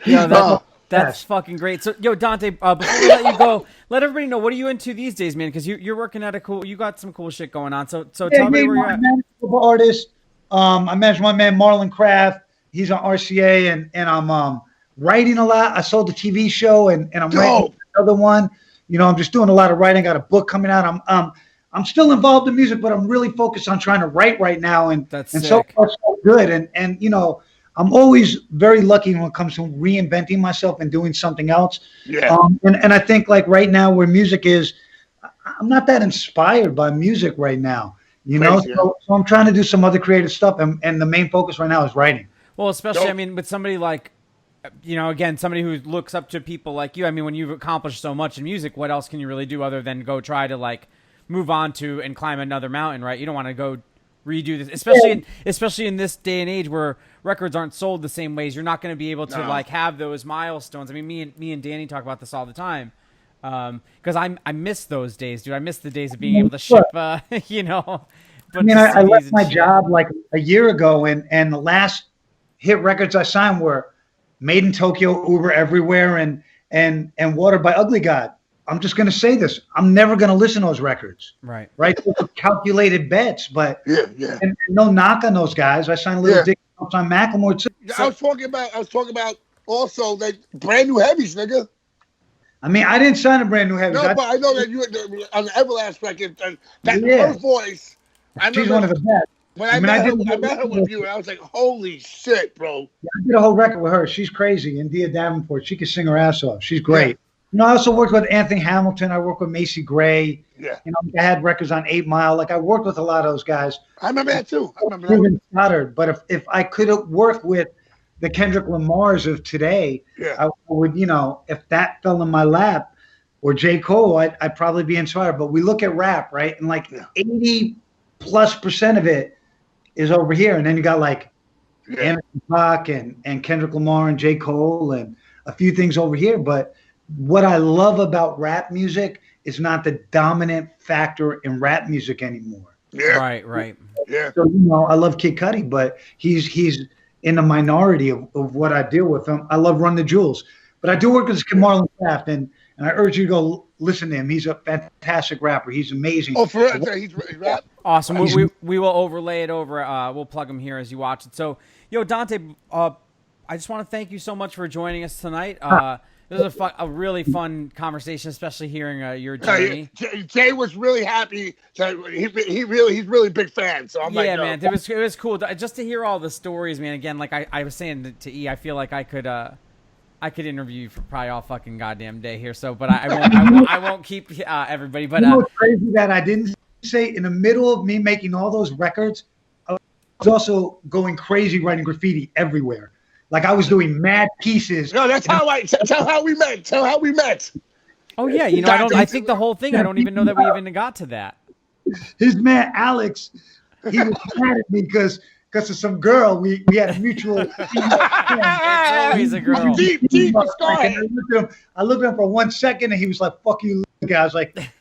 S4: yo.
S1: That's fucking great. So, yo, Dante, before we let you go, let everybody know, what are you into these days, man? Because you're working at you got some cool shit going on. So tell me where you're at.
S4: I'm an artist. I manage my man Marlon Craft. He's on RCA, and I'm writing a lot. I sold the TV show, and I'm writing another one. You know, I'm just doing a lot of writing. Got a book coming out. I'm still involved in music, but I'm really focused on trying to write right now. And so far so good. And you know, I'm always very lucky when it comes to reinventing myself and doing something else.
S2: Yeah.
S4: And I think like right now where music is, I'm not that inspired by music right now. You know, so I'm trying to do some other creative stuff, and the main focus right now is writing.
S1: Well, especially, I mean, with somebody like, you know, again, somebody who looks up to people like you. I mean, when you've accomplished so much in music, what else can you really do other than go try to like move on to and climb another mountain, right? You don't want to go redo this, especially in this day and age where records aren't sold the same ways. You're not going to be able to like have those milestones. I mean, me and Danny talk about this all the time. Because I miss those days, dude. I miss the days of being able to ship, you know.
S4: I mean, I left my job like a year ago, and the last hit records I signed were Made in Tokyo, Uber Everywhere, and Watered by Ugly God. I'm just going to say this. I'm never going to listen to those records. Right? Those are calculated bets, but and no knock on those guys. I signed a little Dick on Macklemore too.
S2: I was talking about also that brand new heavies, nigga.
S4: I mean, I didn't sign a brand new heavies.
S2: No, but I know that you on the Everlast record, her voice.
S4: She's one of the best.
S2: When I met her with you, and I was like, holy shit, bro.
S4: Yeah, I did a whole record with her. She's crazy. And Dia Davenport, she can sing her ass off. She's great. Yeah. You know, I also worked with Anthony Hamilton. I worked with Macy Gray.
S2: Yeah.
S4: You know, I had records on 8 Mile. Like, I worked with a lot of those guys.
S2: I remember that, too. I remember
S4: that. But if I could work with the Kendrick Lamars of today, I would, you know, if that fell in my lap, or J. Cole, I'd probably be inspired. But we look at rap, right? And like 80+% of it is over here. And then you got like Anderson .Paak and Kendrick Lamar and J. Cole and a few things over here. But what I love about rap music is not the dominant factor in rap music anymore.
S2: Yeah.
S1: Right.
S2: Yeah.
S4: So, you know, I love Kid Cudi, but he's in the minority of what I deal with him. I love Run the Jewels. But I do work with Marlon Craft, and I urge you to go listen to him. He's a fantastic rapper. He's amazing.
S2: Oh, for real? He's rap?
S1: Awesome. We will overlay it over. We'll plug him here as you watch it. So, yo, Dante, I just want to thank you so much for joining us tonight. This was a really fun conversation, especially hearing your journey.
S2: Jay was really happy. He's really a big fan. So I'm like,
S1: man, it was cool just to hear all the stories, man. Again, like I was saying to E, I feel like I could interview you for probably all fucking goddamn day here. So, but I won't keep everybody. But
S4: you know what's crazy that I didn't say in the middle of me making all those records, I was also going crazy writing graffiti everywhere. Like I was doing mad pieces.
S2: No, that's how we met. Tell how we met.
S1: Oh yeah, you know I think the whole thing. I don't even know that we even got to that.
S4: His man Alex, he was mad at me because of some girl. We had a mutual.
S1: It's always a girl.
S2: Deep
S4: I looked at him for 1 second, and he was like, "Fuck you." I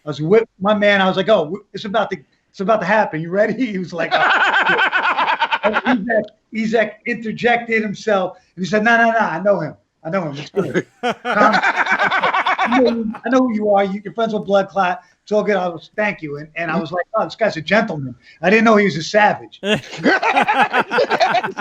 S4: was with my man. I was like, "Oh, it's about to happen. You ready?" He was like, Ezek interjected himself, and he said, "No, I know him. It's good." I know who you are. You're friends with Blood Clot. It's all good. Thank you. And I was like, oh, this guy's a gentleman. I didn't know he was a savage. But I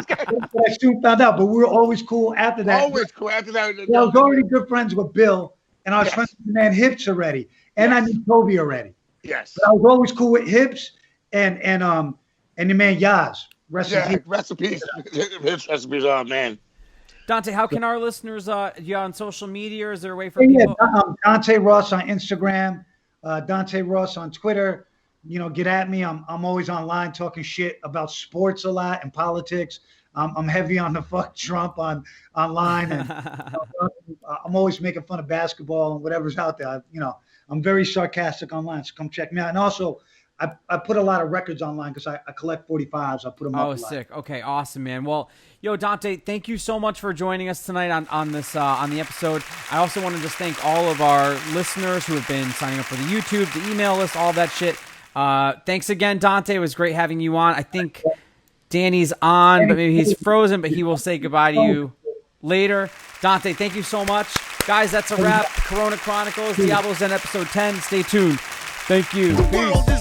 S4: soon found out. But we were always cool after that.
S2: Always cool after that.
S4: I was already good friends with Bill, and I was friends with the man Hips already, and I knew Toby already.
S2: Yes.
S4: But I was always cool with Hips and the man Yaz. Rest in peace.
S2: Recipes. Hips recipes. Oh man.
S1: Dante, how can our listeners? You on social media? Is there a way for people?
S4: Dante Ross on Instagram, Dante Ross on Twitter. Get at me. I'm always online talking shit about sports a lot and politics. I'm heavy on the fuck Trump online, and I'm always making fun of basketball and whatever's out there. I'm very sarcastic online, so come check me out. And also, I put a lot of records online because I collect 45s. I put them up.
S1: Oh, sick. Okay, awesome, man. Well, yo, Dante, thank you so much for joining us tonight on this on the episode. I also want to just thank all of our listeners who have been signing up for the YouTube, the email list, all that shit. Thanks again, Dante. It was great having you on. I think Danny's on, but maybe he's frozen, but he will say goodbye to you later. Dante, thank you so much. Guys, that's a wrap. Corona Chronicles, Diablo's Den episode 10. Stay tuned. Thank you.
S5: The world is